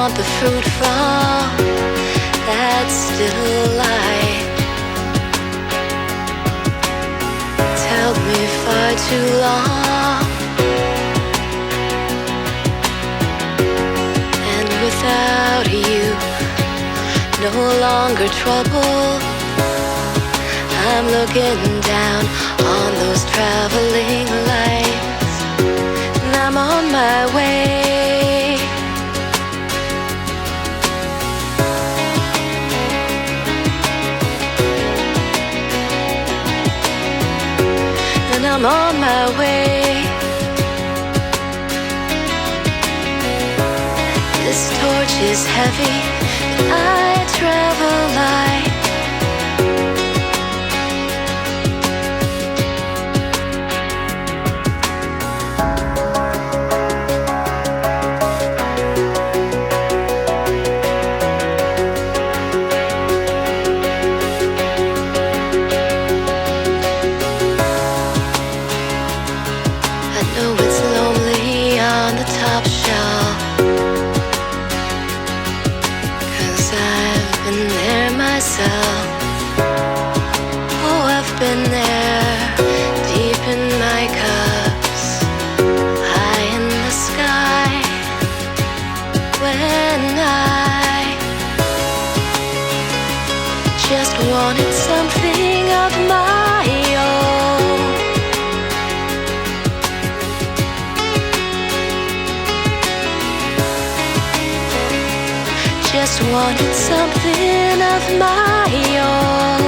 want the fruit from that still life. It's held me far too long, and without you, no longer trouble. I'm looking down on those traveling lights, and I'm on my way. And I'm on my way. This torch is heavy, but I travel light. Oh, I've been there, deep in my cups, high in the sky, when I just wanted something of my own. Just wanted something of my own.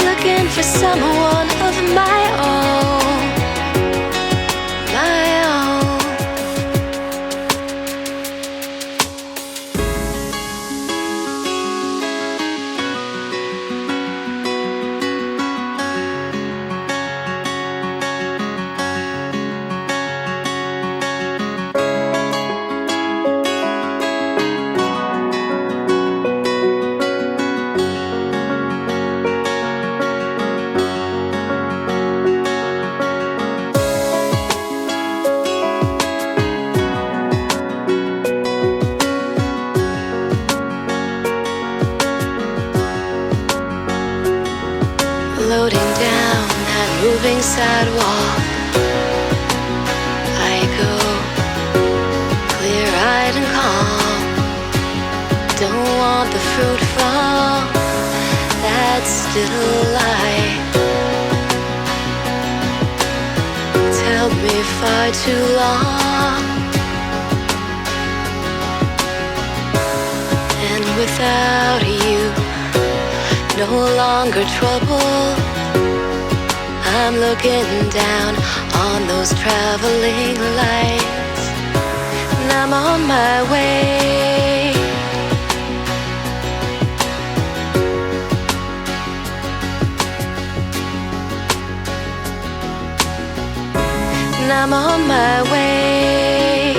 Looking for someone of my own, my own. Floating down that moving sidewalk, I go clear-eyed and calm. Don't want the fruit from that still life. It's held me far too long, and without you, no longer trouble. I'm looking down on those traveling lights, and I'm on my way. And I'm on my way.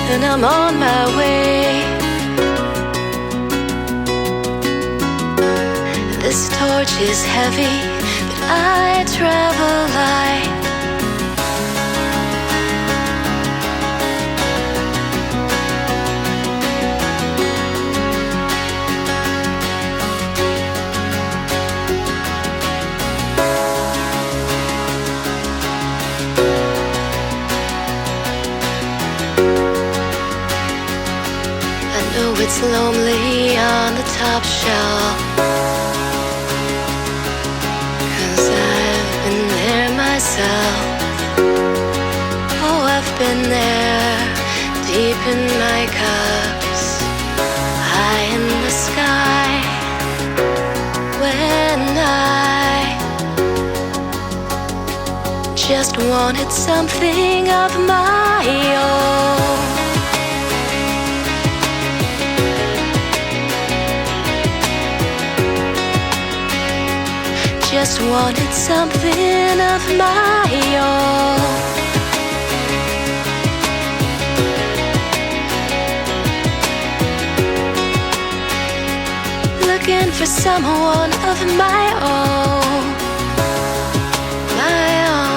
And I'm on my way. This torch is heavy, but I travel light. It's lonely on the top shelf, 'cause I've been there myself. Oh, I've been there, deep in my cups, high in the sky, when I just wanted something of my own. Just wanted something of my own. for someone of my own, my own.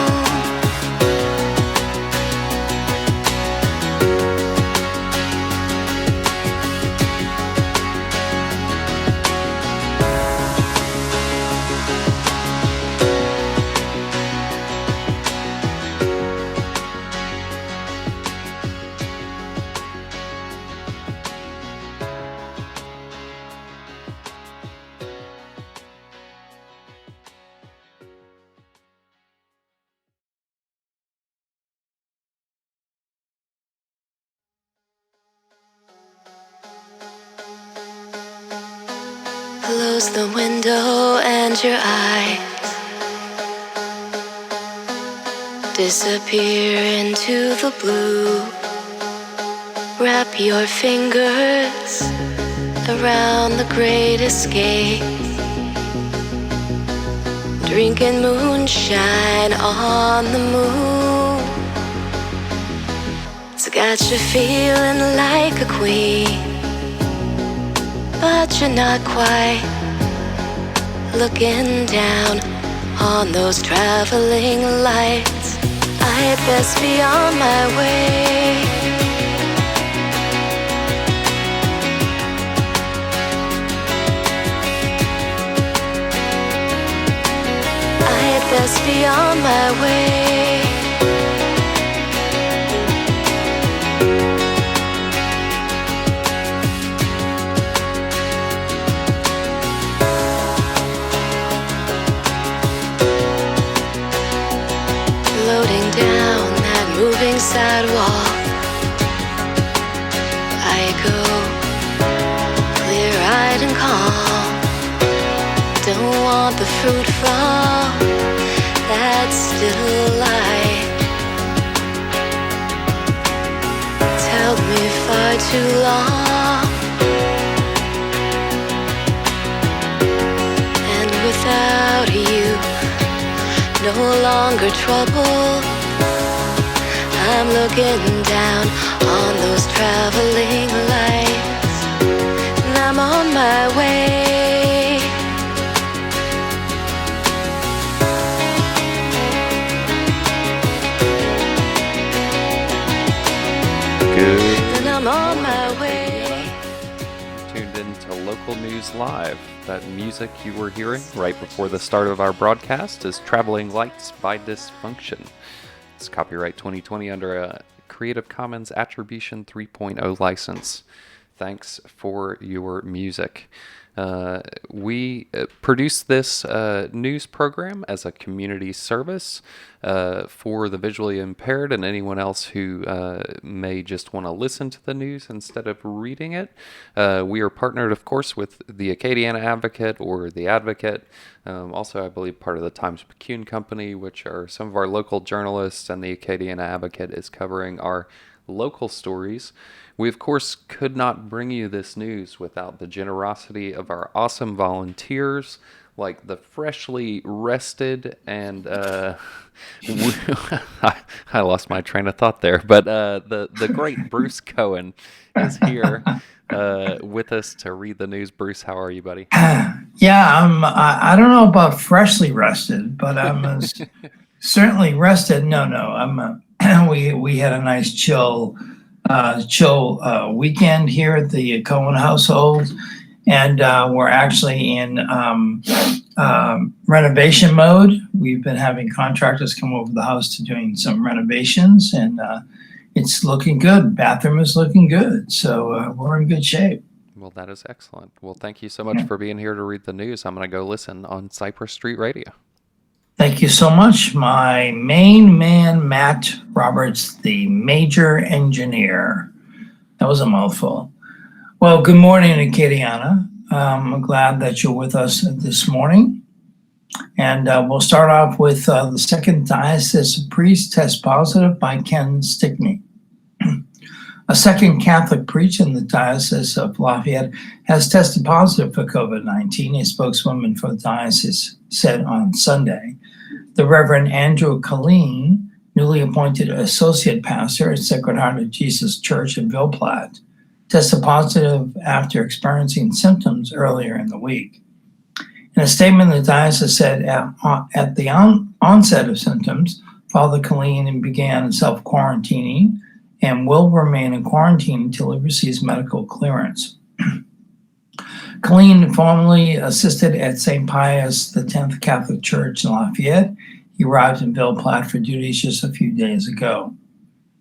Close the window and your eyes disappear into the blue. Wrap your fingers around the great escape, drinking moonshine on the moon. It's got you feeling like a queen, but you're not quite. Looking down on those traveling lights, I'd best be on my way. I'd best be on my way. Floating down that moving sidewalk, I go clear-eyed and calm. Don't want the fruit from that still life. It's held me far too long, and without you, no longer trouble. I'm looking down on those traveling lights, and I'm on my way. Good. And I'm on my way. Tuned into Local News Live. That music you were hearing right before the start of our broadcast is Traveling Lights by Dysfunction. It's copyright 2020 under a Creative Commons Attribution 3.0 license. Thanks for your music. We produce this news program as a community service for the visually impaired and anyone else who may just want to listen to the news instead of reading it. We are partnered, of course, with the Acadiana Advocate or the Advocate. Also, I believe part of the Times-Picayune Company, which are some of our local journalists, and the Acadiana Advocate is covering our local stories. We, of course, could not bring you this news without the generosity of our awesome volunteers, like the freshly rested and I lost my train of thought there, but the great Bruce Cohen is here with us to read the news. Bruce, how are you, buddy? Yeah, I don't know about freshly rested, but I'm certainly rested. No, we had a nice chill weekend here at the Cohen household, and we're actually in renovation mode. We've been having contractors come over the house to doing some renovations, and it's looking good. Bathroom is looking good, so we're in good shape. Well, that is excellent. Well, thank you so much for being here to read the news. I'm going to go listen on Cypress Street Radio. Thank you so much. My main man, Matt Roberts, the major engineer. That was a mouthful. Well, good morning, Acadiana. I'm glad that you're with us this morning. And we'll start off with the second diocese priest test positive by Ken Stickney. A second Catholic priest in the Diocese of Lafayette has tested positive for COVID-19, a spokeswoman for the diocese said on Sunday. The Reverend Andrew Colleen, newly appointed associate pastor at Sacred Heart of Jesus Church in Ville Platte, tested positive after experiencing symptoms earlier in the week. In a statement, the diocese said at the onset of symptoms, Father Colleen began self-quarantining and will remain in quarantine until he receives medical clearance. Colleen formerly assisted at St. Pius X Catholic Church in Lafayette. He arrived in Ville Platte for duties just a few days ago.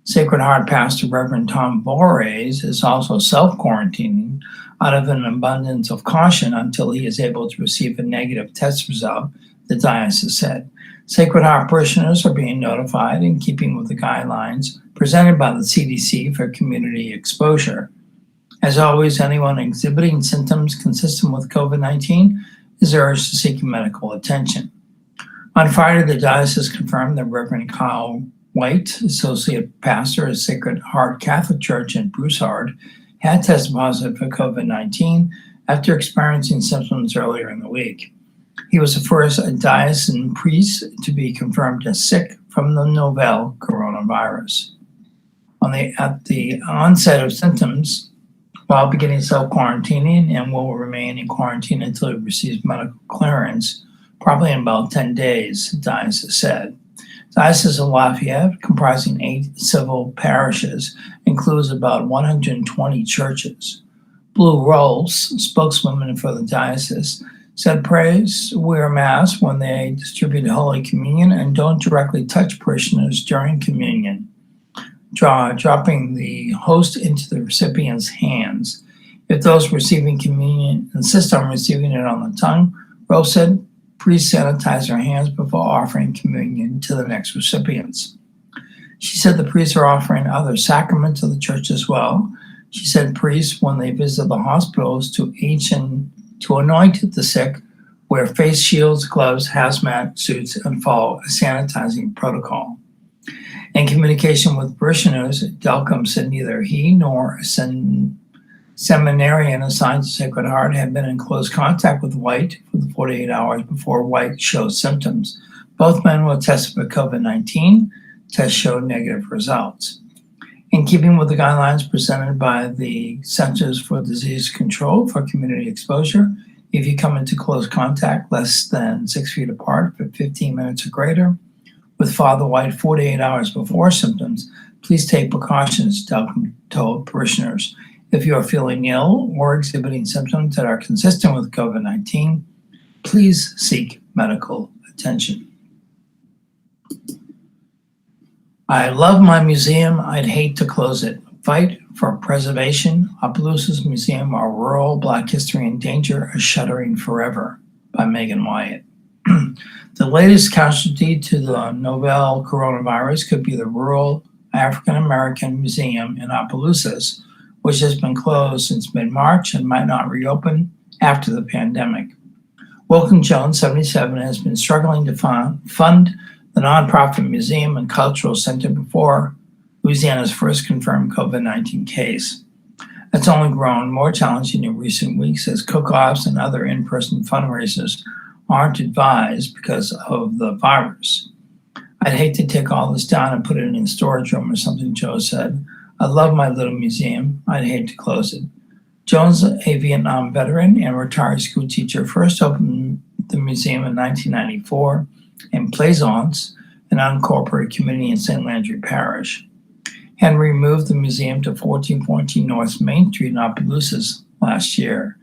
Sacred Heart pastor Reverend Tom Borres is also self-quarantining out of an abundance of caution until he is able to receive a negative test result, the diocese said. Sacred Heart parishioners are being notified in keeping with the guidelines presented by the CDC for community exposure. As always, anyone exhibiting symptoms consistent with COVID-19 is urged to seek medical attention. On Friday, the diocese confirmed that Reverend Kyle White, associate pastor at Sacred Heart Catholic Church in Broussard, had tested positive for COVID-19 after experiencing symptoms earlier in the week. He was the first diocesan priest to be confirmed as sick from the novel coronavirus. At the onset of symptoms, while beginning self-quarantining and will remain in quarantine until he receives medical clearance, probably in about 10 days, the diocese said. The Diocese of Lafayette, comprising 8 civil parishes, includes about 120 churches. Blue Rolls, spokeswoman for the diocese, said priests wear masks when they distribute Holy Communion and don't directly touch parishioners during communion, dropping the host into the recipient's hands. If those receiving communion insist on receiving it on the tongue, Rose said priests sanitize their hands before offering communion to the next recipients. She said the priests are offering other sacraments to the church as well. She said priests, when they visit the hospitals to anoint the sick, wear face shields, gloves, hazmat suits, and follow a sanitizing protocol. In communication with parishioners, Delcom said neither he nor a seminarian assigned to Sacred Heart had been in close contact with White for the 48 hours before White showed symptoms. Both men were tested for COVID-19. Tests showed negative results. In keeping with the guidelines presented by the Centers for Disease Control for community exposure, if you come into close contact less than 6 feet apart for 15 minutes or greater, with Father White 48 hours before symptoms, please take precautions, Delcom told parishioners. If you are feeling ill or exhibiting symptoms that are consistent with COVID-19, please seek medical attention. I love my museum. I'd hate to close it. Fight for preservation. Opelousas Museum, Our Rural Black History in Danger, is Shuttering Forever by Megan Wyatt. The latest casualty to the novel coronavirus could be the Rural African American Museum in Opelousas, which has been closed since mid-March and might not reopen after the pandemic. Wilkin Jones, 77, has been struggling to fund the nonprofit museum and cultural center before Louisiana's first confirmed COVID-19 case. It's only grown more challenging in recent weeks as cook-offs and other in-person fundraisers aren't advised because of the virus. I'd hate to take all this down and put it in a storage room or something, Joe said. I love my little museum. I'd hate to close it. Jones, a Vietnam veteran and retired school teacher, first opened the museum in 1994 in Plaisance, an unincorporated community in St. Landry Parish. Henry moved the museum to 1414 North Main Street in Opelousas last year.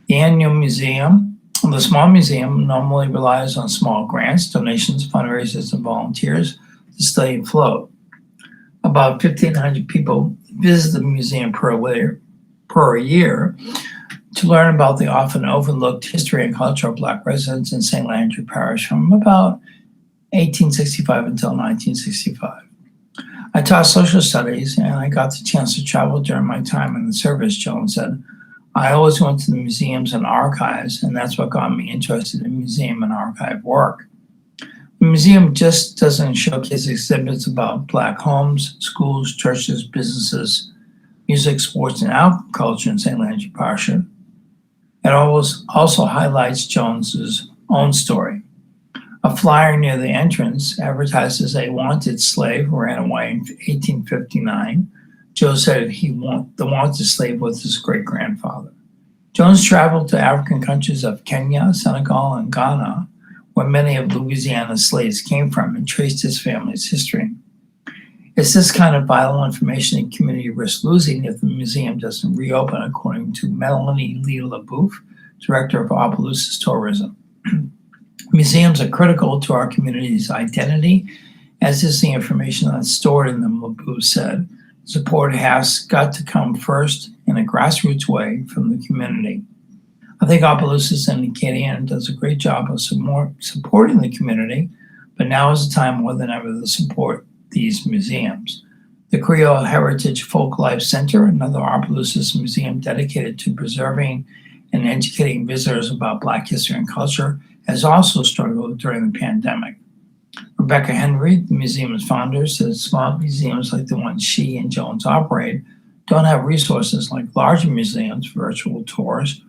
The small museum normally relies on small grants, donations, fundraisers, and volunteers to stay afloat. About 1,500 people visit the museum per year to learn about the often overlooked history and culture of Black residents in St. Landry Parish from about 1865 until 1965. I taught social studies and I got the chance to travel during my time in the service, Jones said. I always went to the museums and archives, and that's what got me interested in museum and archive work. The museum just doesn't showcase exhibits about Black homes, schools, churches, businesses, music, sports, and agriculture in St. Landry Parish. It also highlights Jones's own story. A flyer near the entrance advertises a wanted slave who ran away in 1859. Joe said the wanted slave was his great-grandfather. Jones traveled to African countries of Kenya, Senegal, and Ghana, where many of Louisiana's slaves came from, and traced his family's history. It's this kind of vital information the community risks losing if the museum doesn't reopen, according to Melanie Lee LaBouffe, director of Opelousas Tourism. Museums are critical to our community's identity, as is the information that's stored in them, LaBouffe said. Support has got to come first in a grassroots way from the community. I think Opelousas and Acadiana does a great job of supporting the community, but now is the time more than ever to support these museums. The Creole Heritage Folk Life Center, another Opelousas museum dedicated to preserving and educating visitors about Black history and culture, has also struggled during the pandemic. Rebecca Henry, the museum's founder, says small museums like the ones she and Jones operate don't have resources like larger museums, virtual tours,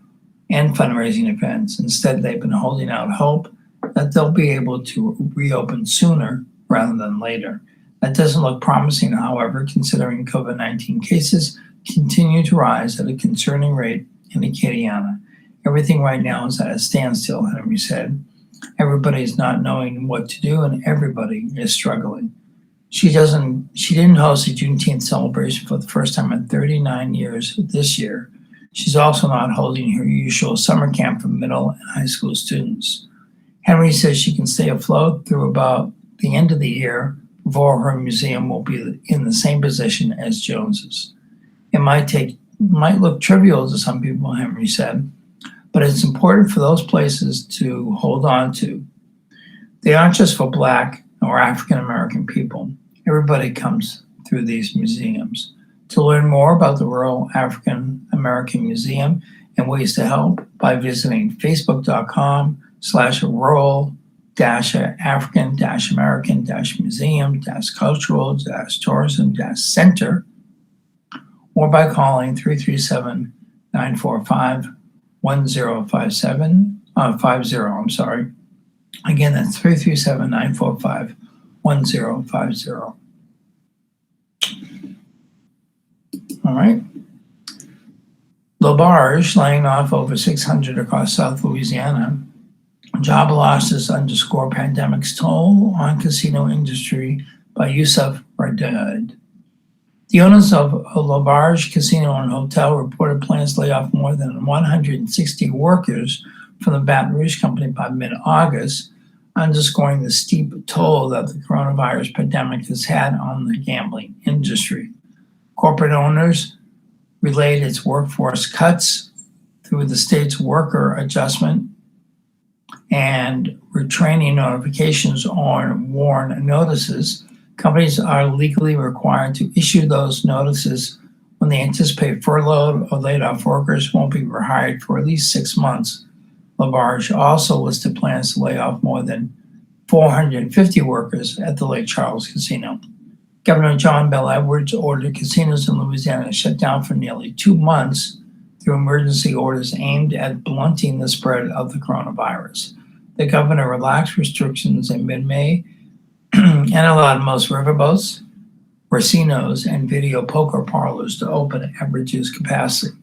and fundraising events. Instead, they've been holding out hope that they'll be able to reopen sooner rather than later. That doesn't look promising, however, considering COVID-19 cases continue to rise at a concerning rate in Acadiana. Everything right now is at a standstill, Henry said. Everybody's not knowing what to do, and everybody is struggling. She didn't host a Juneteenth celebration for the first time in 39 years this year. She's also not holding her usual summer camp for middle and high school students. Henry says she can stay afloat through about the end of the year before her museum will be in the same position as Jones's. It might look trivial to some people, Henry said, but it's important for those places to hold on to. They aren't just for Black or African American people. Everybody comes through these museums. To learn more about the Rural African American Museum and ways to help by visiting facebook.com/rural-african-american-museum-cultural-tourism-center, or by calling 337-945-1057, 50. Again, that's 337-945-1050. All right. LaBarge laying off over 600 across South Louisiana. Job losses underscore pandemic's toll on casino industry by Yusuf Radad. The owners of a LaBarge casino and hotel reported plans to lay off more than 160 workers from the Baton Rouge company by mid-August, underscoring the steep toll that the coronavirus pandemic has had on the gambling industry. Corporate owners relayed its workforce cuts through the state's worker adjustment and retraining notifications or WARN notices. Companies are legally required to issue those notices when they anticipate furloughed or laid off workers won't be rehired for at least 6 months. LaBarge also listed plans to lay off more than 450 workers at the Lake Charles Casino. Governor John Bel Edwards ordered casinos in Louisiana to shut down for nearly 2 months through emergency orders aimed at blunting the spread of the coronavirus. The governor relaxed restrictions in mid-May and allowed most riverboats, racinos, and video poker parlors to open at reduced capacity.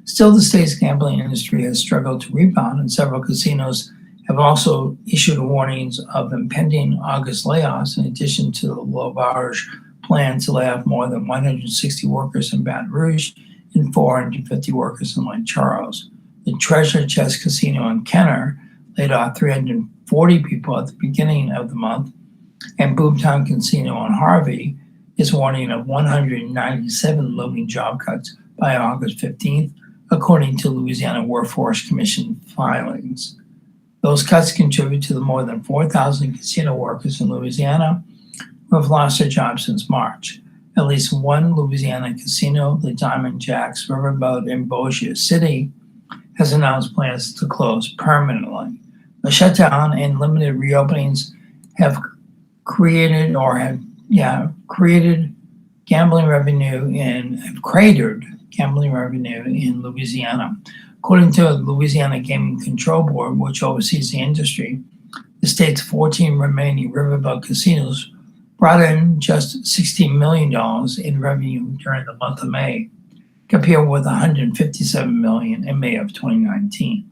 Still, the state's gambling industry has struggled to rebound, and several casinos have also issued warnings of impending August layoffs, in addition to the LaBarge plan to lay off more than 160 workers in Baton Rouge and 450 workers in Lake Charles. The Treasure Chest Casino in Kenner laid off 340 people at the beginning of the month, and Boomtown Casino in Harvey is warning of 197 looming job cuts by August 15th, according to Louisiana Workforce Commission filings. Those cuts contribute to the more than 4,000 casino workers in Louisiana who have lost their jobs since March. At least one Louisiana casino, the Diamond Jacks Riverboat in Bossier City, has announced plans to close permanently. The shutdown and limited reopenings have created gambling revenue have cratered gambling revenue in Louisiana. According to the Louisiana Gaming Control Board, which oversees the industry, the state's 14 remaining riverboat casinos brought in just $16 million in revenue during the month of May. compared with $157 million in May of 2019.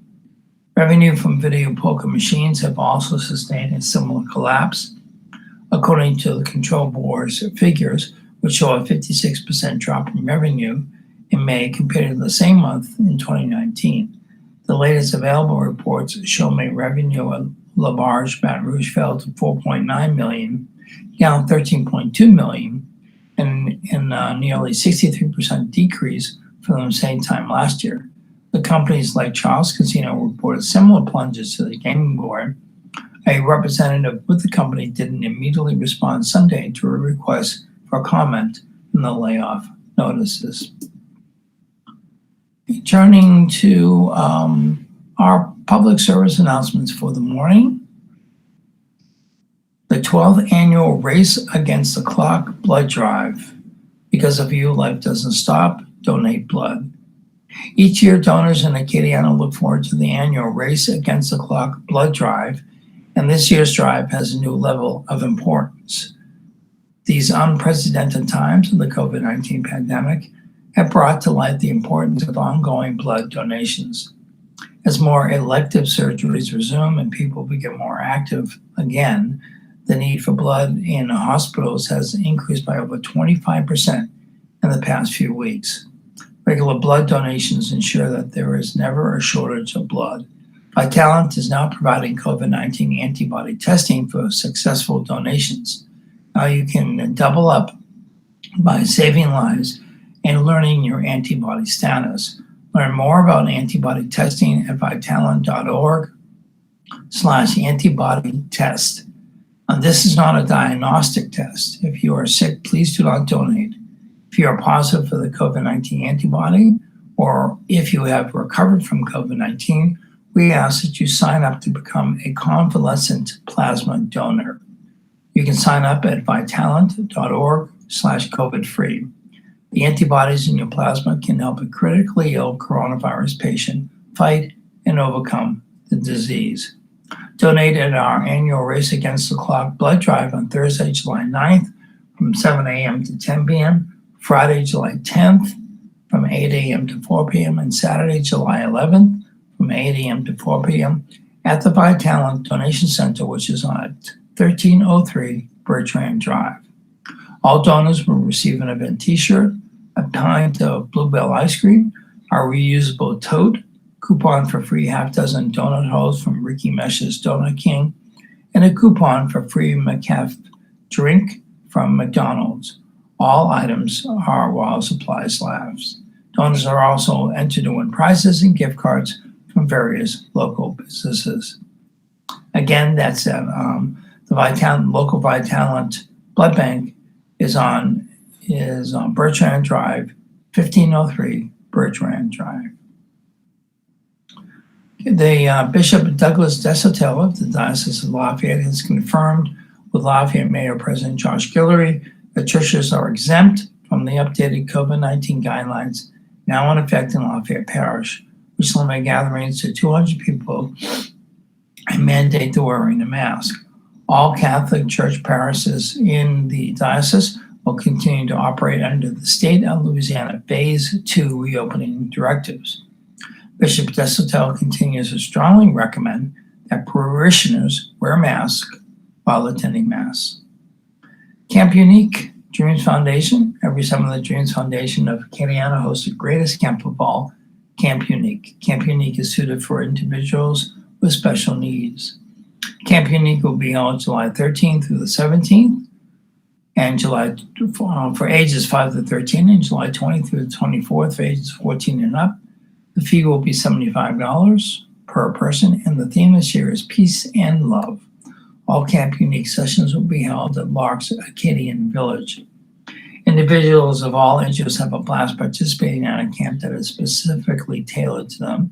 Revenue from video poker machines have also sustained a similar collapse, according to the Control Board's figures, which show a 56% drop in revenue in May compared to the same month in 2019. The latest available reports show May revenue at LaBarge Baton Rouge fell to $4.9 million, down $13.2 million, and nearly 63% decrease from the same time last year. The companies like Charles Casino reported similar plunges to the gaming board. A representative with the company didn't immediately respond Sunday to a request for comment in the layoff notices. Turning to our public service announcements for the morning. The 12th annual Race Against the Clock blood drive. Because of you, life doesn't stop. Donate blood. Each year, donors in Acadiana look forward to the annual Race Against the Clock blood drive, and this year's drive has a new level of importance. These unprecedented times of the COVID-19 pandemic have brought to light the importance of ongoing blood donations. As more elective surgeries resume and people become more active again, the need for blood in hospitals has increased by over 25% in the past few weeks. Regular blood donations ensure that there is never a shortage of blood. Vitalant is now providing COVID-19 antibody testing for successful donations. Now you can double up by saving lives and learning your antibody status. Learn more about antibody testing at vitalant.org/antibody-test. This is not a diagnostic test. If you are sick, please do not donate. If you are positive for the COVID-19 antibody, or if you have recovered from COVID-19, we ask that you sign up to become a convalescent plasma donor. You can sign up at vitalant.org/COVID-free. The antibodies in your plasma can help a critically ill coronavirus patient fight and overcome the disease. Donate at our annual Race Against the Clock blood drive on Thursday, July 9th from 7 a.m. to 10 p.m., Friday, July 10th from 8 a.m. to 4 p.m., and Saturday, July 11th from 8 a.m. to 4 p.m. at the Vitalant Donation Center, which is on 1303 Bertrand Drive. All donors will receive an event t-shirt, a pint of Bluebell ice cream, our reusable tote, coupon for free half-dozen donut holes from Ricky Mesh's Donut King, and a coupon for free McCafe drink from McDonald's. All items are while supplies last. Donors are also entered to win prizes and gift cards from various local businesses. Again, that's at the local Vitalant Blood Bank is on Bertrand Drive, 1503 Bertrand Drive. The Bishop Douglas Desautels of the Diocese of Lafayette has confirmed with Lafayette Mayor President Josh Guillory that churches are exempt from the updated COVID-19 guidelines now in effect in Lafayette Parish, which limit gatherings to 200 people and mandate the wearing a mask. All Catholic church parishes in the diocese will continue to operate under the state of Louisiana Phase 2 reopening directives. Bishop Desautels continues to strongly recommend that parishioners wear masks while attending Mass. Camp Unique, Dreams Foundation. Every summer, the Dreams Foundation of Acadiana hosts the greatest camp of all, Camp Unique. Camp Unique is suited for individuals with special needs. Camp Unique will be held July 13th through the 17th, and July for ages 5 to 13, and July 20th through the 24th for ages 14 and up. The fee will be $75 per person, and the theme this year is Peace and Love. All Camp Unique sessions will be held at Lark's Acadian Village. Individuals of all ages have a blast participating at a camp that is specifically tailored to them.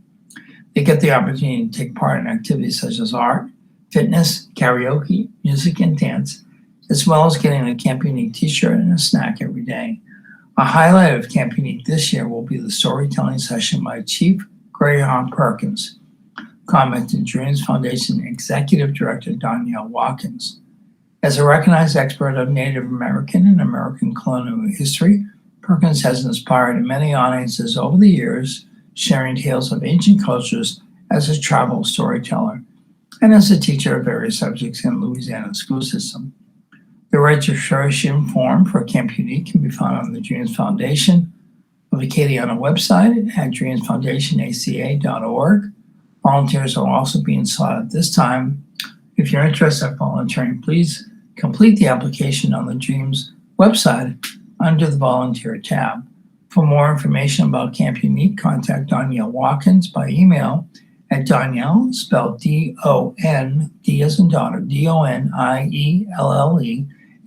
They get the opportunity to take part in activities such as art, fitness, karaoke, music, and dance, as well as getting a Camp Unique t-shirt and a snack every day. A highlight of Camp Unique this year will be the storytelling session by Chief Graham Perkins, commented Dreams Foundation Executive Director Danielle Watkins. As a recognized expert of Native American and American colonial history, Perkins has inspired many audiences over the years, sharing tales of ancient cultures as a travel storyteller and as a teacher of various subjects in Louisiana school system. The registration form for Camp Unique can be found on the Dreams Foundation of Acadiana website at dreamsfoundationaca.org. Volunteers are also being sought at this time. If you're interested in volunteering, please complete the application on the Dreams website under the Volunteer tab. For more information about Camp Unique, contact Donielle Watkins by email at Donielle, spelled D-O-N, D as in daughter, D-O-N-I-E-L-L-E,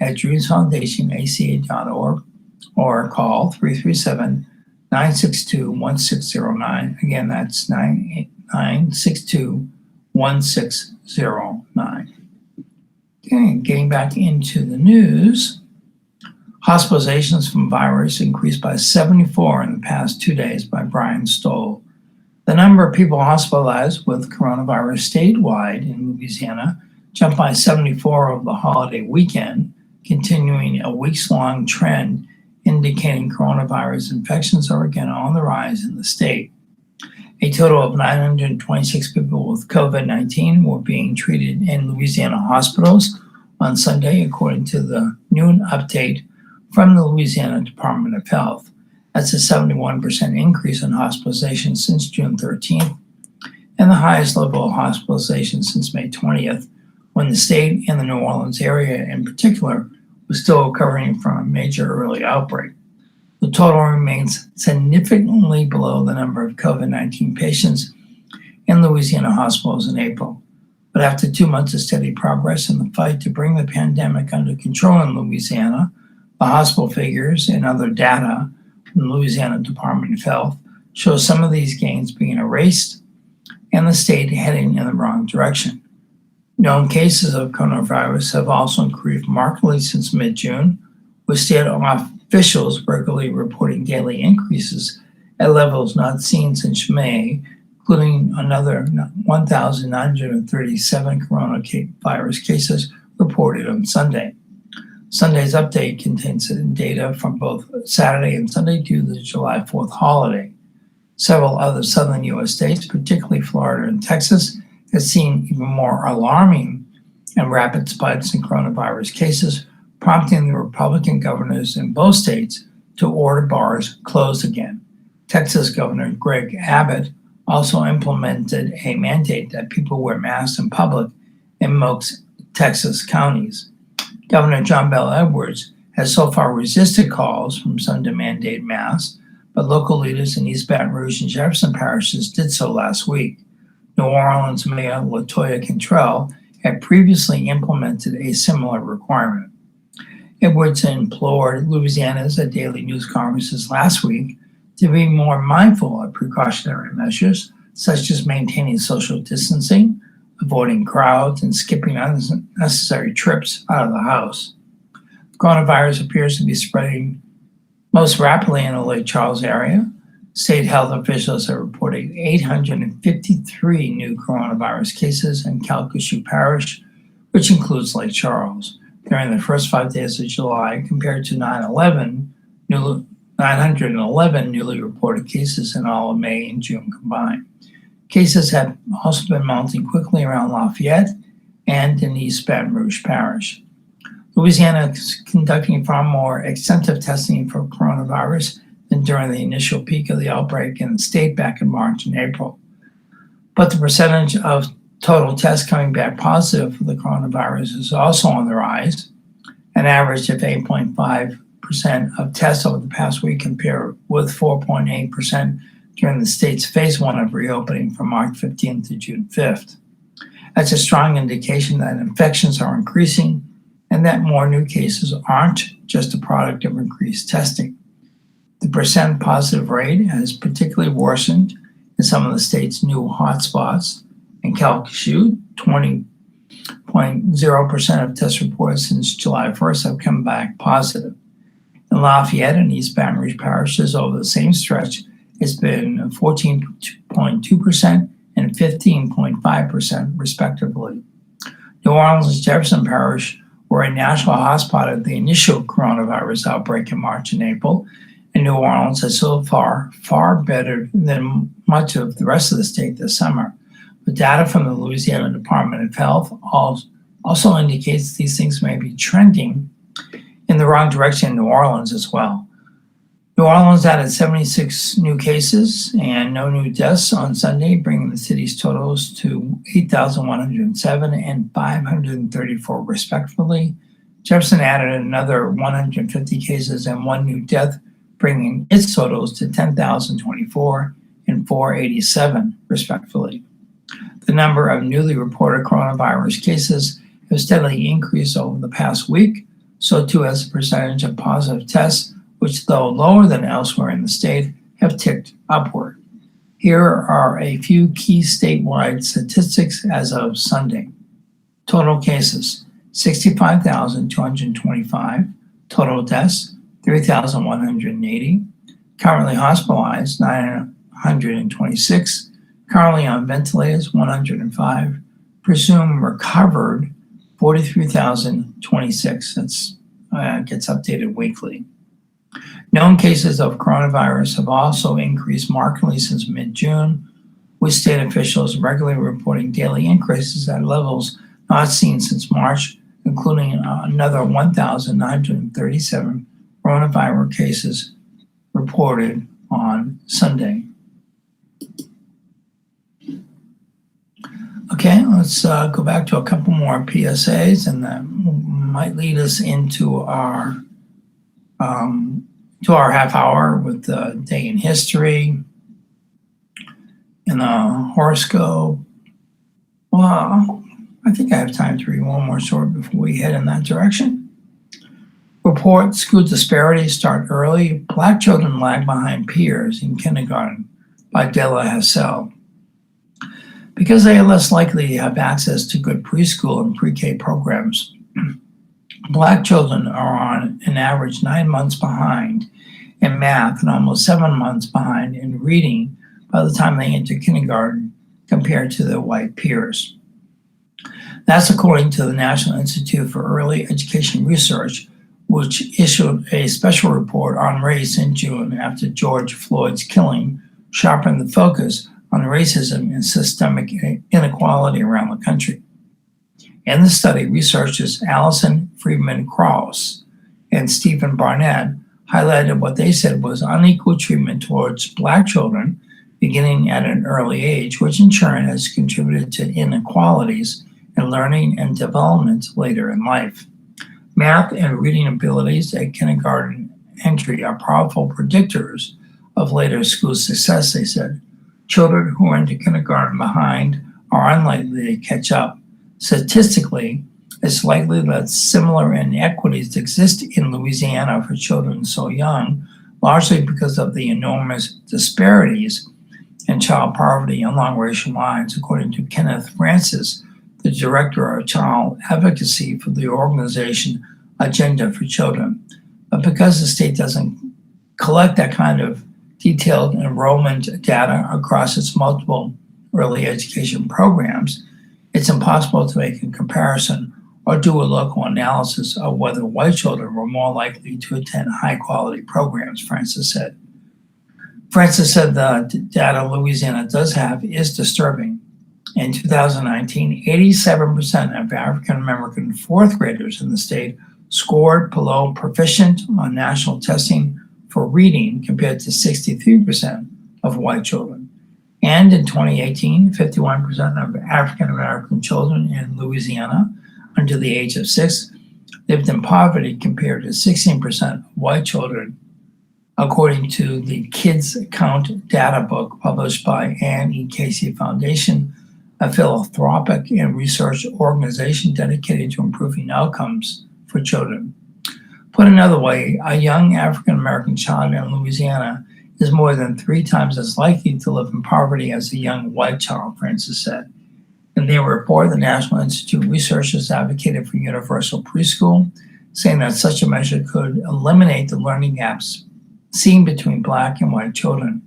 at dreamsfoundationaca.org, or call 337-962-1609. Again, that's 962-1609. Okay, getting back into the news. Hospitalizations from virus increased by 74 in the past 2 days by Brian Stoll. The number of people hospitalized with coronavirus statewide in Louisiana jumped by 74 over the holiday weekend, continuing a weeks-long trend indicating coronavirus infections are again on the rise in the state. A total of 926 people with COVID-19 were being treated in Louisiana hospitals on Sunday, according to the noon update from the Louisiana Department of Health. That's a 71% increase in hospitalizations since June 13th, and the highest level of hospitalization since May 20th, when the state and the New Orleans area in particular was still recovering from a major early outbreak. The total remains significantly below the number of COVID-19 patients in Louisiana hospitals in April. But after 2 months of steady progress in the fight to bring the pandemic under control in Louisiana, the hospital figures and other data from the Louisiana Department of Health show some of these gains being erased and the state heading in the wrong direction. Known cases of coronavirus have also increased markedly since mid-June, with state officials regularly reporting daily increases at levels not seen since May, including another 1,937 coronavirus cases reported on Sunday. Sunday's update contains data from both Saturday and Sunday due to the July 4th holiday. Several other southern U.S. states, particularly Florida and Texas, have seen even more alarming and rapid spikes in coronavirus cases, prompting the Republican governors in both states to order bars closed again. Texas Governor Greg Abbott also implemented a mandate that people wear masks in public in most Texas counties. Governor John Bel Edwards has so far resisted calls from some to mandate masks, but local leaders in East Baton Rouge and Jefferson parishes did so last week. New Orleans Mayor LaToya Cantrell had previously implemented a similar requirement. Edwards implored Louisiana's at daily news conferences last week to be more mindful of precautionary measures, such as maintaining social distancing, avoiding crowds, and skipping unnecessary trips out of the house. Coronavirus appears to be spreading most rapidly in the Lake Charles area. State health officials are reporting 853 new coronavirus cases in Calcasieu Parish, which includes Lake Charles, during the first 5 days of July, compared to 911 newly reported cases in all of May and June combined. Cases have also been mounting quickly around Lafayette and in East Baton Rouge Parish. Louisiana is conducting far more extensive testing for coronavirus than during the initial peak of the outbreak in the state back in March and April. But the percentage of total tests coming back positive for the coronavirus is also on the rise, an average of 8.5% of tests over the past week, compared with 4.8% during the state's phase 1 of reopening from March 15th to June 5th. That's a strong indication that infections are increasing and that more new cases aren't just a product of increased testing. The percent positive rate has particularly worsened in some of the state's new hotspots. In Calcasieu, 20.0% of test reports since July 1st have come back positive. In Lafayette and East Baton Rouge parishes over the same stretch, it's been 14.2% and 15.5% respectively. New Orleans and Jefferson Parish were a national hotspot of the initial coronavirus outbreak in March and April, in New Orleans is so far better than much of the rest of the state this summer. But data from the Louisiana Department of Health also indicates these things may be trending in the wrong direction in New Orleans as well. New Orleans added 76 new cases and no new deaths on Sunday, bringing the city's totals to 8,107 and 534 respectively. Jefferson added another 150 cases and one new death, bringing its totals to 10,024 and 487 respectively. The number of newly reported coronavirus cases have steadily increased over the past week, so too has the percentage of positive tests, which, though lower than elsewhere in the state, have ticked upward. Here are a few key statewide statistics as of Sunday. Total cases, 65,225. Total deaths, 3,180. Currently hospitalized, 926. Currently on ventilators, 105. Presumed recovered, 43,026. That's gets updated weekly. Known cases of coronavirus have also increased markedly since mid-June, with state officials regularly reporting daily increases at levels not seen since March, including another 1,937 coronavirus cases reported on Sunday. Okay, let's go back to a couple more PSAs, and that might lead us into our half hour with the day in history and the horoscope. Well, I think I have time to read one more story before we head in that direction. Report school disparities start early. Black children lag behind peers in kindergarten by Della Hassell. Because they are less likely to have access to good preschool and pre-K programs, Black children are on an average 9 months behind in math and almost 7 months behind in reading by the time they enter kindergarten compared to their white peers. That's according to the National Institute for Early Education Research, which issued a special report on race in June after George Floyd's killing sharpened the focus on racism and systemic inequality around the country. In the study, researchers Allison Friedman Krause and Stephen Barnett highlighted what they said was unequal treatment towards Black children beginning at an early age, which in turn has contributed to inequalities in learning and development later in life. Math and reading abilities at kindergarten entry are powerful predictors of later school success, they said. Children who enter kindergarten behind are unlikely to catch up. Statistically, it's likely that similar inequities exist in Louisiana for children so young, largely because of the enormous disparities in child poverty along racial lines, according to Kenneth Francis, the director of child advocacy for the organization Agenda for Children. But because the state doesn't collect that kind of detailed enrollment data across its multiple early education programs, it's impossible to make a comparison or do a local analysis of whether white children were more likely to attend high-quality programs, Francis said. Francis said the data Louisiana does have is disturbing. In 2019, 87% of African-American fourth graders in the state scored below proficient on national testing for reading compared to 63% of white children. And in 2018, 51% of African-American children in Louisiana under the age of 6 lived in poverty compared to 16% of white children, according to the Kids Count data book published by Anne E. Casey Foundation, a philanthropic and research organization dedicated to improving outcomes for children. Put another way, a young African-American child in Louisiana is more than 3 times as likely to live in poverty as a young white child, Francis said. In their report, the National Institute researchers advocated for universal preschool, saying that such a measure could eliminate the learning gaps seen between Black and white children.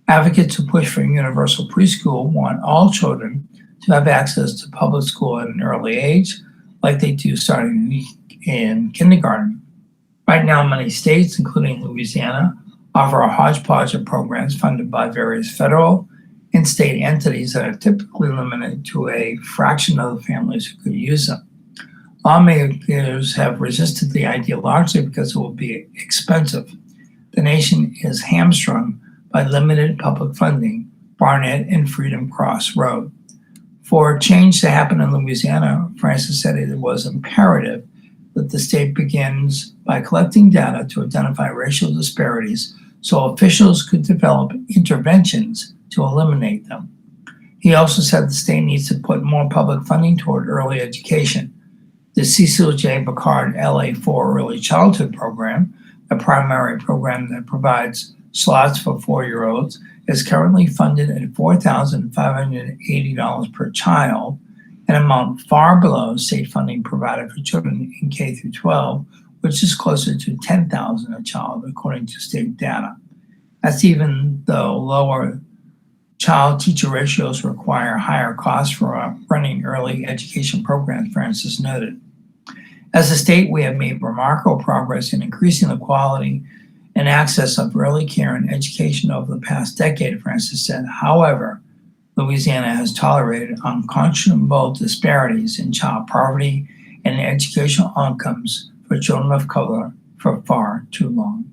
Advocates who push for universal preschool want all children to have access to public school at an early age, like they do starting in kindergarten. Right now, many states, including Louisiana, offer a hodgepodge of programs funded by various federal and state entities that are typically limited to a fraction of the families who could use them. Lawmakers have resisted the idea largely because it will be expensive. The nation is hamstrung by limited public funding, Barnett and Freedom Cross Road. For change to happen in Louisiana, Francis said it was imperative that the state begins by collecting data to identify racial disparities so officials could develop interventions to eliminate them. He also said the state needs to put more public funding toward early education. The Cecil J. Bacard LA4 Early Childhood Program, a primary program that provides slots for 4-year-olds, is currently funded at $4,580 per child, an amount far below state funding provided for children in K through 12, which is closer to $10,000 a child, according to state data. That's even though lower child-teacher ratios require higher costs for running early education programs, Francis noted. As a state, we have made remarkable progress in increasing the quality and access of early care and education over the past decade, Francis said. However, Louisiana has tolerated unconscionable disparities in child poverty and educational outcomes for children of color for far too long.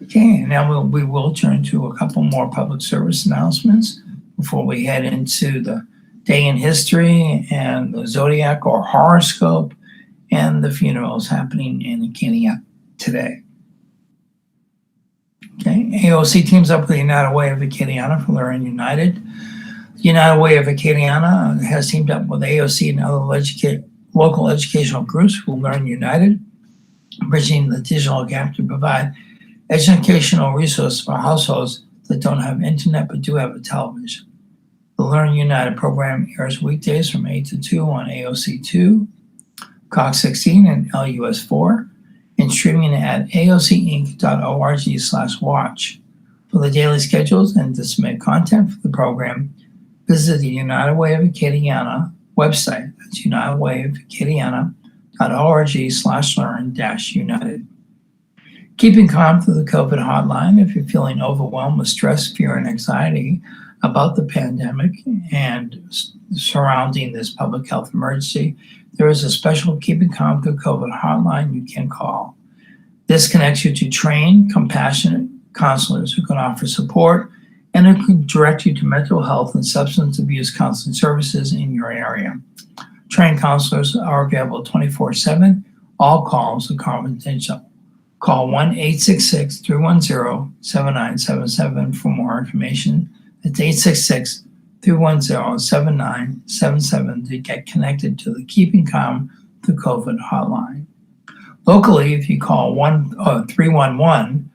Okay, and now we will turn to a couple more public service announcements before we head into the day in history and the zodiac or horoscope and the funerals happening in Acadiana today. Okay, AOC teams up with the United Way of Acadiana for Learn United. The United Way of Acadiana has teamed up with AOC and other local educational groups who Learn United, bridging the digital gap to provide educational resources for households that don't have internet but do have a television. The Learn United program airs weekdays from 8 to 2 on AOC 2, Cox 16, and LUS 4, and streaming at aocinc.org/watch. For the daily schedules and to submit content for the program, visit the United Way of Acadiana website. That's unitedwayofacadiana.org/learn-united. Keeping calm through the COVID hotline. If you're feeling overwhelmed with stress, fear, and anxiety about the pandemic and surrounding this public health emergency, there is a special Keeping Calm Through COVID hotline you can call. This connects you to trained, compassionate counselors who can offer support and who can direct you to mental health and substance abuse counseling services in your area. Trained counselors are available 24/7. All calls are confidential. Call 1-866-310-7977 for more information. It's 866-310-7977 to get connected to the Keeping Calm Through COVID hotline. Locally, if you call 311,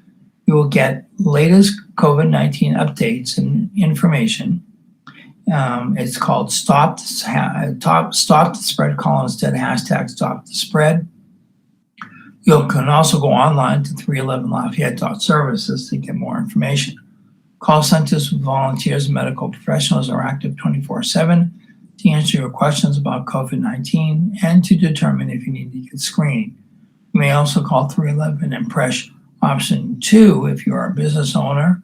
you will get latest COVID-19 updates and information. It's called Stop the Spread. Call instead #StopTheSpread. You can also go online to 311lafayette.services to get more information. Call centers with volunteers and medical professionals are active 24/7 to answer your questions about COVID-19 and to determine if you need to get screened. You may also call 311 and press option 2 if you are a business owner,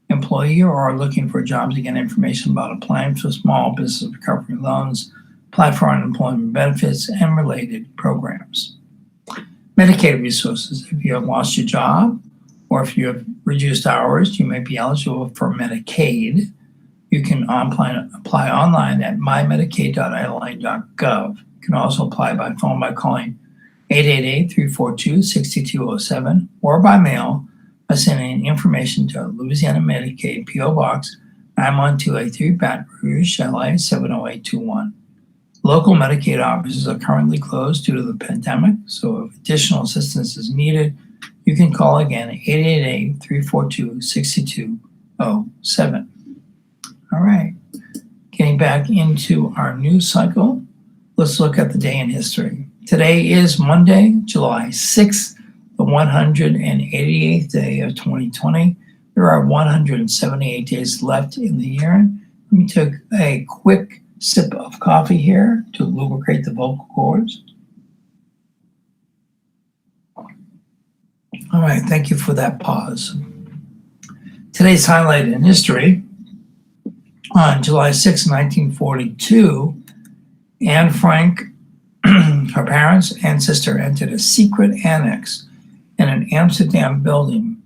employee, or are looking for jobs to get information about applying for small business recovery loans, apply for unemployment benefits, and related programs. Medicaid resources. If you have lost your job or if you have reduced hours, you may be eligible for Medicaid. You can apply online at mymedicaid.la.gov. You can also apply by phone by calling 888-342-6207 or by mail by sending information to Louisiana Medicaid P.O. Box 91283 Baton Rouge, LA 70821. Local Medicaid offices are currently closed due to the pandemic, so if additional assistance is needed, you can call again at 888-342-6207. All right, getting back into our news cycle, let's look at the day in history. Today is Monday, July 6th, the 188th day of 2020. There are 178 days left in the year. Let me take a quick sip of coffee here to lubricate the vocal cords. All right, thank you for that pause. Today's highlight in history: on July 6, 1942, Anne Frank, her parents and sister, entered a secret annex in an Amsterdam building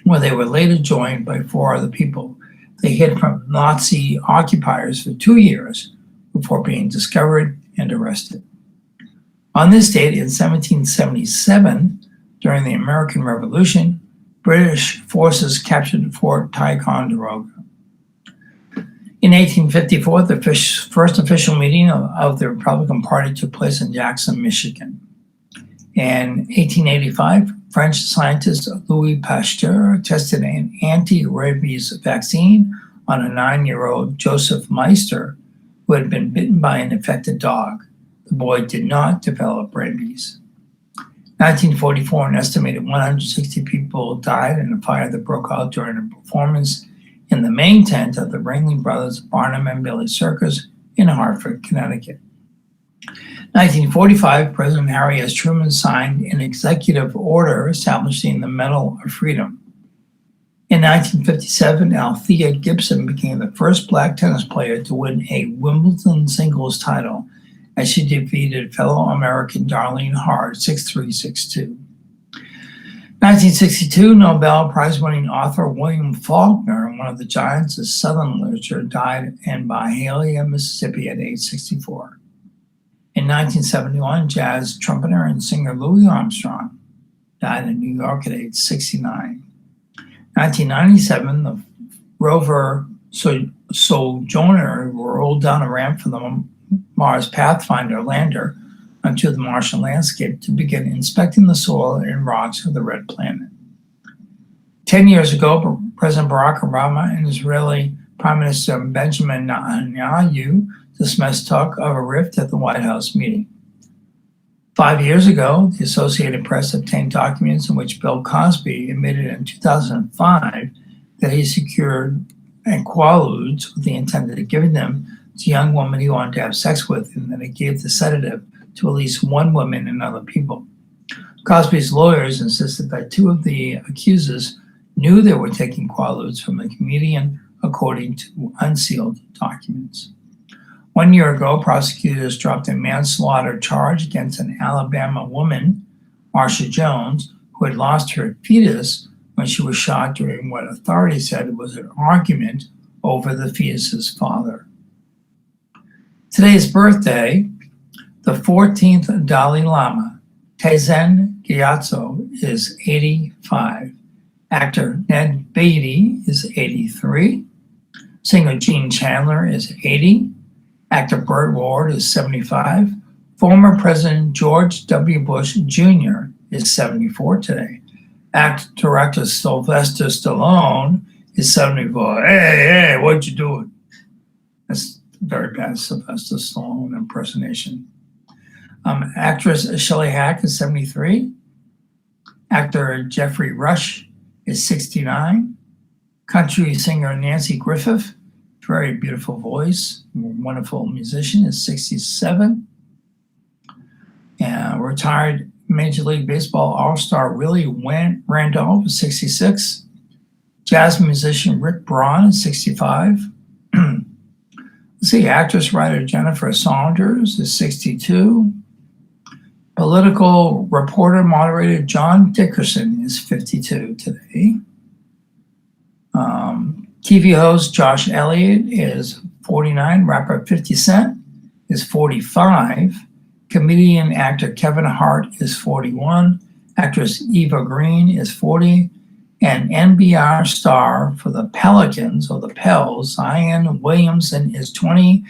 where they were later joined by 4 other people. They hid from Nazi occupiers for 2 years before being discovered and arrested. On this date in 1777, during the American Revolution, British forces captured Fort Ticonderoga. In 1854, the first official meeting of the Republican Party took place in Jackson, Michigan. In 1885, French scientist Louis Pasteur tested an anti-rabies vaccine on a 9-year-old Joseph Meister who had been bitten by an infected dog. The boy did not develop rabies. 1944, an estimated 160 people died in a fire that broke out during a performance in the main tent of the Ringling Brothers Barnum and Bailey Circus in Hartford, Connecticut. 1945, President Harry S. Truman signed an executive order establishing the Medal of Freedom. In 1957, Althea Gibson became the first black tennis player to win a Wimbledon singles title as she defeated fellow American Darlene Hard 6-3, 6-2. 1962, Nobel Prize-winning author William Faulkner, one of the giants of Southern literature, died in Byhalia, Mississippi at age 64. In 1971, jazz trumpeter and singer Louis Armstrong died in New York at age 69. 1997, the rover Sojourner rolled down a ramp for the Mars Pathfinder lander onto the Martian landscape to begin inspecting the soil and rocks of the red planet. 10 years ago, President Barack Obama and Israeli Prime Minister Benjamin Netanyahu dismissed talk of a rift at the White House meeting. 5 years ago, the Associated Press obtained documents in which Bill Cosby admitted in 2005 that he secured quaaludes with the intent of giving them to young women he wanted to have sex with, and that he gave the sedative to at least one woman and other people. Cosby's lawyers insisted that 2 of the accusers knew they were taking quaaludes from the comedian, according to unsealed documents. 1 year ago, prosecutors dropped a manslaughter charge against an Alabama woman, Marsha Jones, who had lost her fetus when she was shot during what authorities said was an argument over the fetus's father. Today's birthday, the 14th Dalai Lama, Tenzin Gyatso, is 85. Actor Ned Beatty is 83. Singer Gene Chandler is 80. Actor Burt Ward is 75. Former President George W. Bush Jr. is 74 today. Director Sylvester Stallone is 74. Hey, what you doing? That's very bad Sylvester Stallone impersonation. Actress Shelley Hack is 73. Actor Jeffrey Rush is 69. Country singer Nancy Griffith, very beautiful voice, wonderful musician, is 67. Retired Major League Baseball All-Star Willie Randolph is 66. Jazz musician Rick Braun is 65. Let's see, actress writer Jennifer Saunders is 62. Political reporter moderator John Dickerson is 52 today. TV host Josh Elliott is 49. Rapper 50 Cent is 45. Comedian actor Kevin Hart is 41. Actress Eva Green is 40. And NBR star for the Pelicans, or the Pels, Zion Williamson, is 20.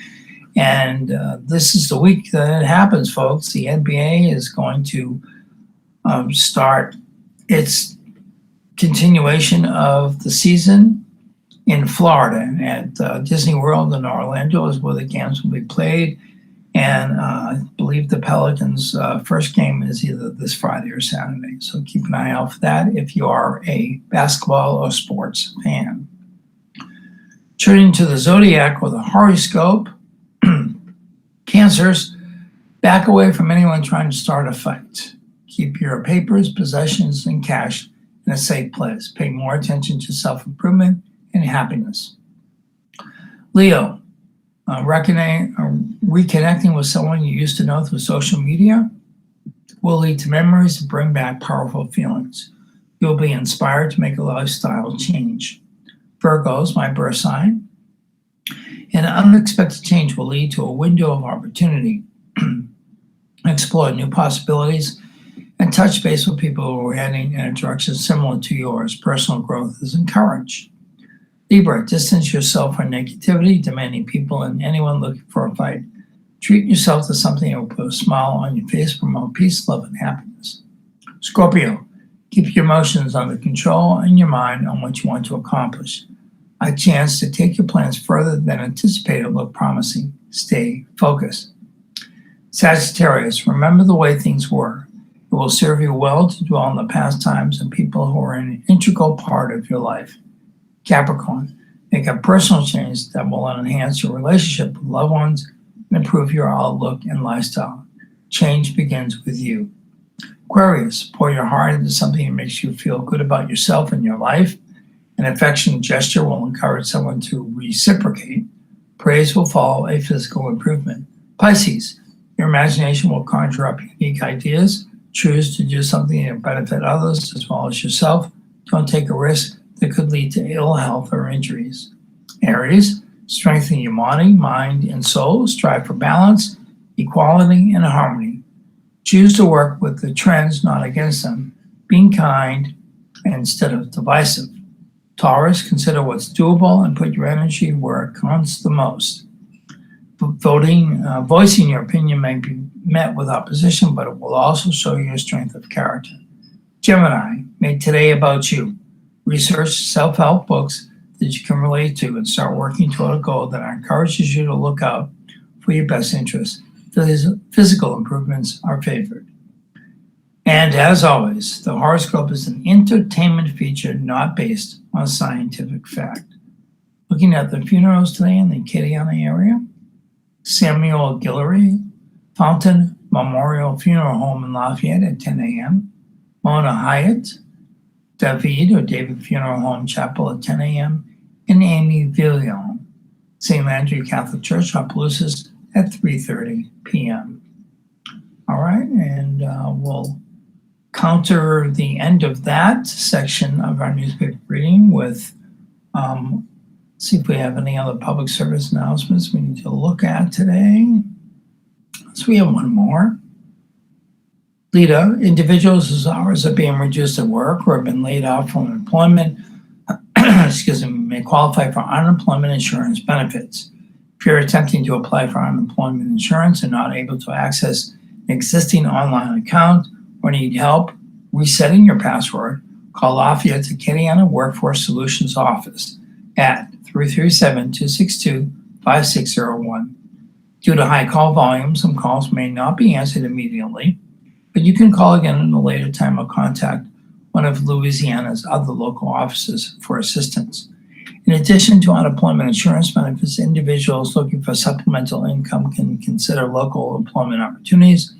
And this is the week that it happens, folks. The NBA is going to start its continuation of the season in Florida at Disney World in Orlando is where the games will be played. And I believe the Pelicans' first game is either this Friday or Saturday. So keep an eye out for that if you are a basketball or sports fan. Turning to the zodiac or the horoscope, Cancers, back away from anyone trying to start a fight. Keep your papers, possessions, and cash and a safe place. Pay more attention to self-improvement and happiness. Leo, reconnecting with someone you used to know through social media will lead to memories and bring back powerful feelings. You'll be inspired to make a lifestyle change. Virgos, my birth sign. An unexpected change will lead to a window of opportunity. Explore new possibilities and touch base with people who are heading in a direction similar to yours. Personal growth is encouraged. Libra, distance yourself from negativity, demanding people, and anyone looking for a fight. Treat yourself to something that will put a smile on your face, promote peace, love, and happiness. Scorpio, keep your emotions under control and your mind on what you want to accomplish. A chance to take your plans further than anticipated look promising. Stay focused. Sagittarius, remember the way things were. It will serve you well to dwell on the past times and people who are an integral part of your life. Capricorn, make a personal change that will enhance your relationship with loved ones and improve your outlook and lifestyle. Change begins with you. Aquarius, pour your heart into something that makes you feel good about yourself and your life. An affectionate gesture will encourage someone to reciprocate. Praise will follow a physical improvement. Pisces, your imagination will conjure up unique ideas. Choose to do something that benefits others as well as yourself. Don't take a risk that could lead to ill health or injuries. Aries, strengthen your body, mind, and soul. Strive for balance, equality, and harmony. Choose to work with the trends, not against them. Being kind instead of divisive. Taurus, consider what's doable and put your energy where it counts the most. Voicing your opinion may be met with opposition, but it will also show your strength of character. Gemini, make today about you. Research self-help books that you can relate to and start working toward a goal that encourages you to look out for your best interests. Physical improvements are favored. And as always, the horoscope is an entertainment feature not based on scientific fact. Looking at the funerals today in the Acadiana area, Samuel Guillory, Fountain Memorial Funeral Home in Lafayette at 10 a.m., Mona Hyatt, David Funeral Home Chapel at 10 a.m., and Amy Villion, St. Landry Catholic Church, Opelousas at 3:30 p.m. All right, and we'll counter the end of that section of our newspaper reading with see if we have any other public service announcements we need to look at today. So we have one more. LIDA, individuals whose hours are being reduced at work or have been laid off from employment may qualify for unemployment insurance benefits. If you're attempting to apply for unemployment insurance and not able to access an existing online account or need help resetting your password, call Lafayette's Acadiana Workforce Solutions Office at 337-262-5601. Due to high call volume, some calls may not be answered immediately, but you can call again at a later time or contact one of Louisiana's other local offices for assistance. In addition to unemployment insurance benefits, individuals looking for supplemental income can consider local employment opportunities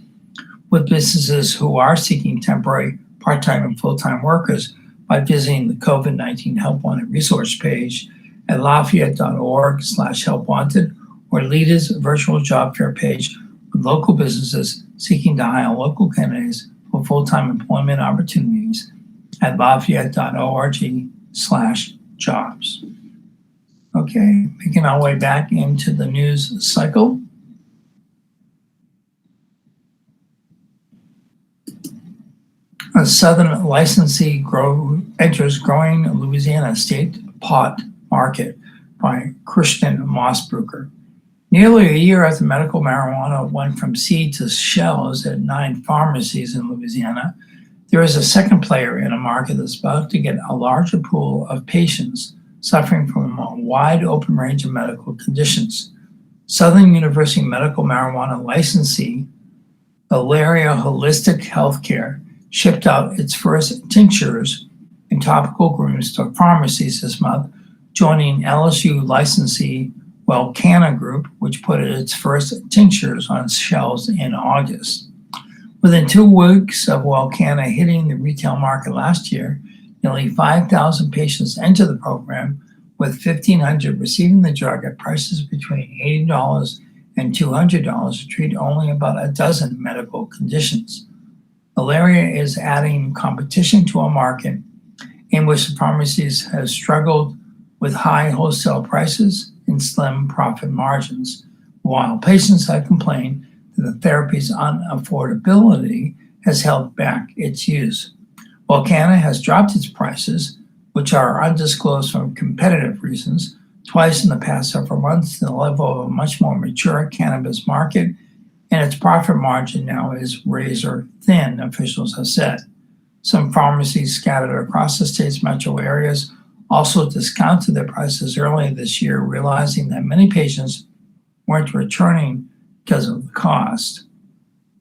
with businesses who are seeking temporary, part-time, and full-time workers by visiting the COVID-19 Help Wanted resource page at lafayette.org/helpwanted or LIDA's virtual job fair page with local businesses seeking to hire local candidates for full-time employment opportunities at lafayette.org/jobs. Okay, making our way back into the news cycle. A Southern licensee enters growing Louisiana state pot market by Christian Mossbrucker. Nearly a year after medical marijuana went from seed to shelves at 9 pharmacies in Louisiana, there is a second player in a market that's about to get a larger pool of patients suffering from a wide open range of medical conditions. Southern University medical marijuana licensee, Ilaria Holistic Healthcare, shipped out its first tinctures and topical creams to pharmacies this month, joining LSU licensee Welcana Group, which put its first tinctures on shelves in August. Within 2 weeks of Welcana hitting the retail market last year, Nearly 5,000 patients enter the program, with 1,500 receiving the drug at prices between $80 and $200 to treat only about a dozen medical conditions. Malaria is adding competition to a market in which the pharmacies have struggled with high wholesale prices and slim profit margins, while patients have complained that the therapy's unaffordability has held back its use. While Canada has dropped its prices, which are undisclosed for competitive reasons, twice in the past several months to the level of a much more mature cannabis market, and its profit margin now is razor thin, officials have said. Some pharmacies scattered across the state's metro areas also discounted their prices earlier this year, realizing that many patients weren't returning because of the cost.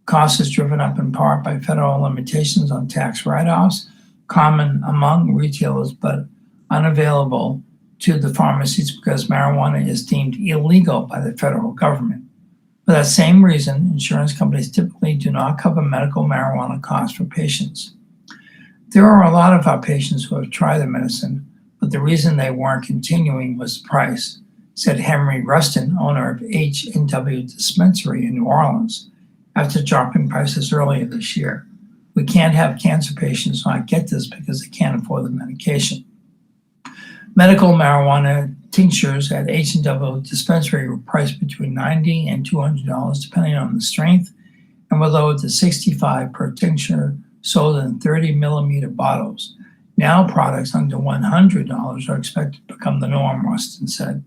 Cost is driven up in part by federal limitations on tax write-offs, common among retailers but unavailable to the pharmacies because marijuana is deemed illegal by the federal government. For that same reason, insurance companies typically do not cover medical marijuana costs for patients. There are a lot of our patients who have tried the medicine, but the reason they weren't continuing was the price, said Henry Rustin, owner of H&W Dispensary in New Orleans, after dropping prices earlier this year. We can't have cancer patients not get this because they can't afford the medication. Medical marijuana tinctures at H&W Dispensary were priced between $90 and $200 depending on the strength, and were lowered to $65 per tincture, sold in 30 millimeter bottles. Now products under $100 are expected to become the norm, Rustin said.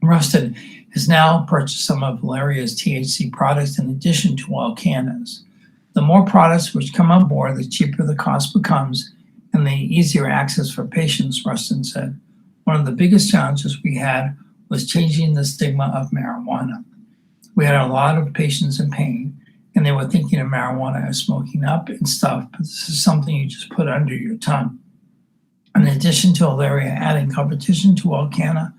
Rustin has now purchased some of Valeria's THC products in addition to Alcanna's. The more products which come on board, the cheaper the cost becomes and the easier access for patients, Rustin said. One of the biggest challenges we had was changing the stigma of marijuana. We had a lot of patients in pain, and they were thinking of marijuana as smoking up and stuff, but this is something you just put under your tongue. In addition to Valeria adding competition to Alcanna,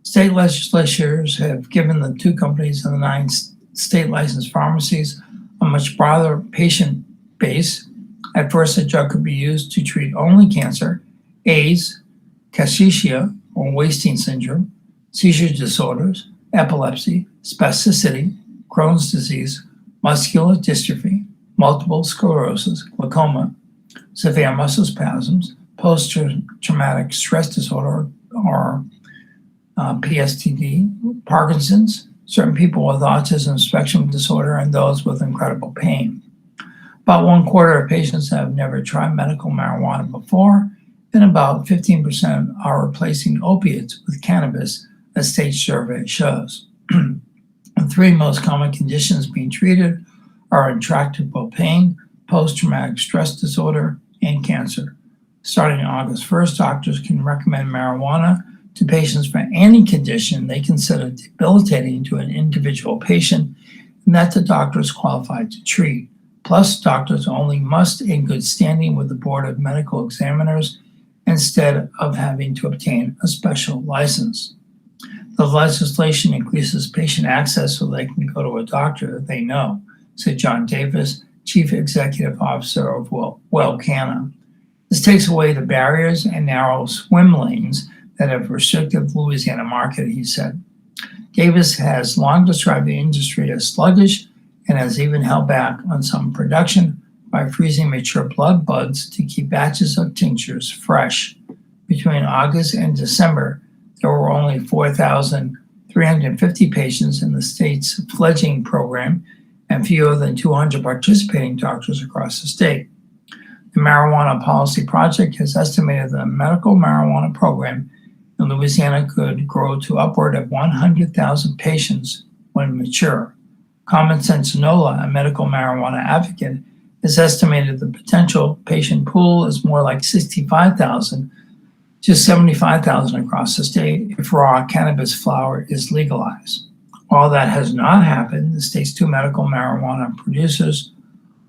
state legislatures have given the two companies and the 9 state licensed pharmacies a much broader patient base. At first, the drug could be used to treat only cancer, AIDS, cachexia or wasting syndrome, seizure disorders, epilepsy, spasticity, Crohn's disease, muscular dystrophy, multiple sclerosis, glaucoma, severe muscle spasms, post-traumatic stress disorder or PSTD, Parkinson's, certain people with autism spectrum disorder, and those with incredible pain. About 1/4 of patients have never tried medical marijuana before, and about 15% are replacing opiates with cannabis, a state survey shows. The 3 most common conditions being treated are intractable pain, post-traumatic stress disorder, and cancer. Starting August 1st, doctors can recommend marijuana to patients for any condition they consider debilitating to an individual patient and that the doctor is qualified to treat. Plus, doctors only must in good standing with the Board of Medical Examiners instead of having to obtain a special license. The legislation increases patient access so they can go to a doctor that they know, said John Davis, Chief Executive Officer of Alcanna. This takes away the barriers and narrow swim lanes that have restricted the Louisiana market, he said. Davis has long described the industry as sluggish and has even held back on some production by freezing mature blood buds to keep batches of tinctures fresh. Between August and December, there were only 4,350 patients in the state's fledgling program and fewer than 200 participating doctors across the state. The Marijuana Policy Project has estimated that the medical marijuana program in Louisiana could grow to upward of 100,000 patients when mature. Common Sense NOLA, a medical marijuana advocate, has estimated the potential patient pool is more like 65,000 to 75,000 across the state if raw cannabis flower is legalized. While that has not happened, the state's 2 medical marijuana producers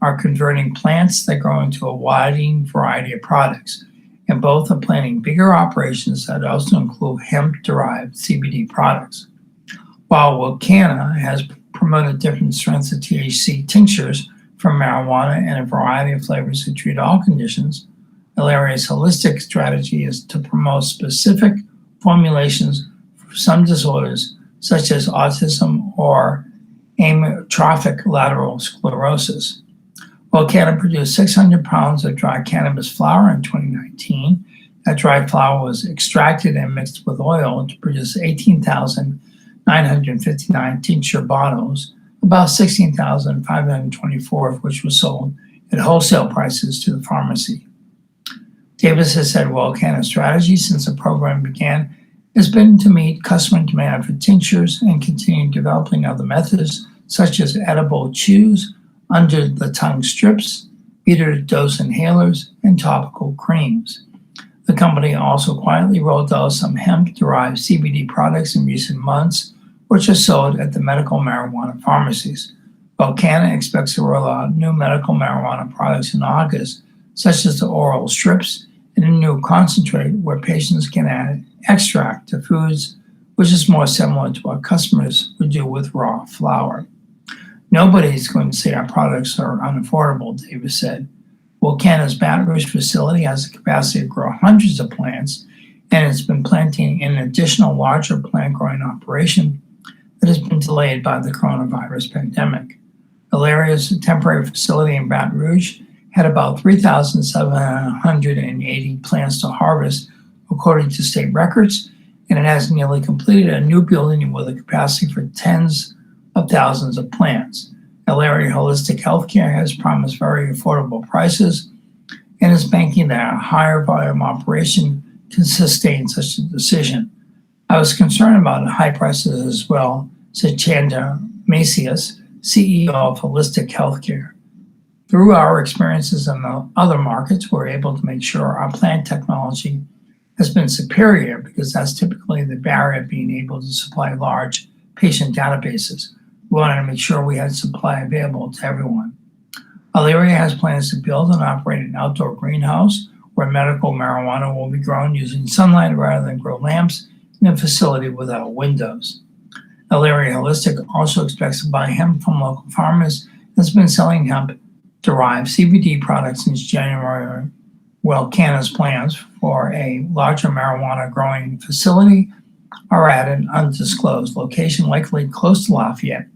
are converting plants that grow into a widening variety of products, and both are planning bigger operations that also include hemp-derived CBD products. While Alcanna has promoted different strengths of THC tinctures from marijuana and a variety of flavors to treat all conditions, Ilaria's holistic strategy is to promote specific formulations for some disorders, such as autism or amyotrophic lateral sclerosis. Volcana produced 600 pounds of dry cannabis flower in 2019. That dry flower was extracted and mixed with oil to produce 18,959 tincture bottles, about 16,524 of which were sold at wholesale prices to the pharmacy. Davis has said Volcana's strategy since the program began has been to meet customer demand for tinctures and continue developing other methods such as edible chews, under-the-tongue strips, metered-dose inhalers, and topical creams. The company also quietly rolled out some hemp-derived CBD products in recent months, which are sold at the medical marijuana pharmacies. Volcana expects to roll out new medical marijuana products in August, such as the oral strips and a new concentrate where patients can add extract to foods, which is more similar to what customers would do with raw flour. Nobody's going to say our products are unaffordable, Davis said. Volcana's Baton Rouge facility has the capacity to grow hundreds of plants, and it's been planting an additional larger plant growing operation that has been delayed by the coronavirus pandemic. Ilaria's temporary facility in Baton Rouge had about 3,780 plants to harvest, according to state records, and it has nearly completed a new building with a capacity for tens of thousands of plants. Ilaria Holistic Healthcare has promised very affordable prices and is banking that a higher volume operation can sustain such a decision. I was concerned about the high prices as well, said Chanda Macias, CEO of Holistic Healthcare. Through our experiences in the other markets, we're able to make sure our plant technology has been superior because that's typically the barrier of being able to supply large patient databases. We wanted to make sure we had supply available to everyone. Ilaria has plans to build and operate an outdoor greenhouse where medical marijuana will be grown using sunlight rather than grow lamps in a facility without windows. Ilaria Holistic also expects to buy hemp from local farmers and has been selling hemp-derived CBD products since January. Volcana's plans for a larger marijuana growing facility are at an undisclosed location, likely close to Lafayette.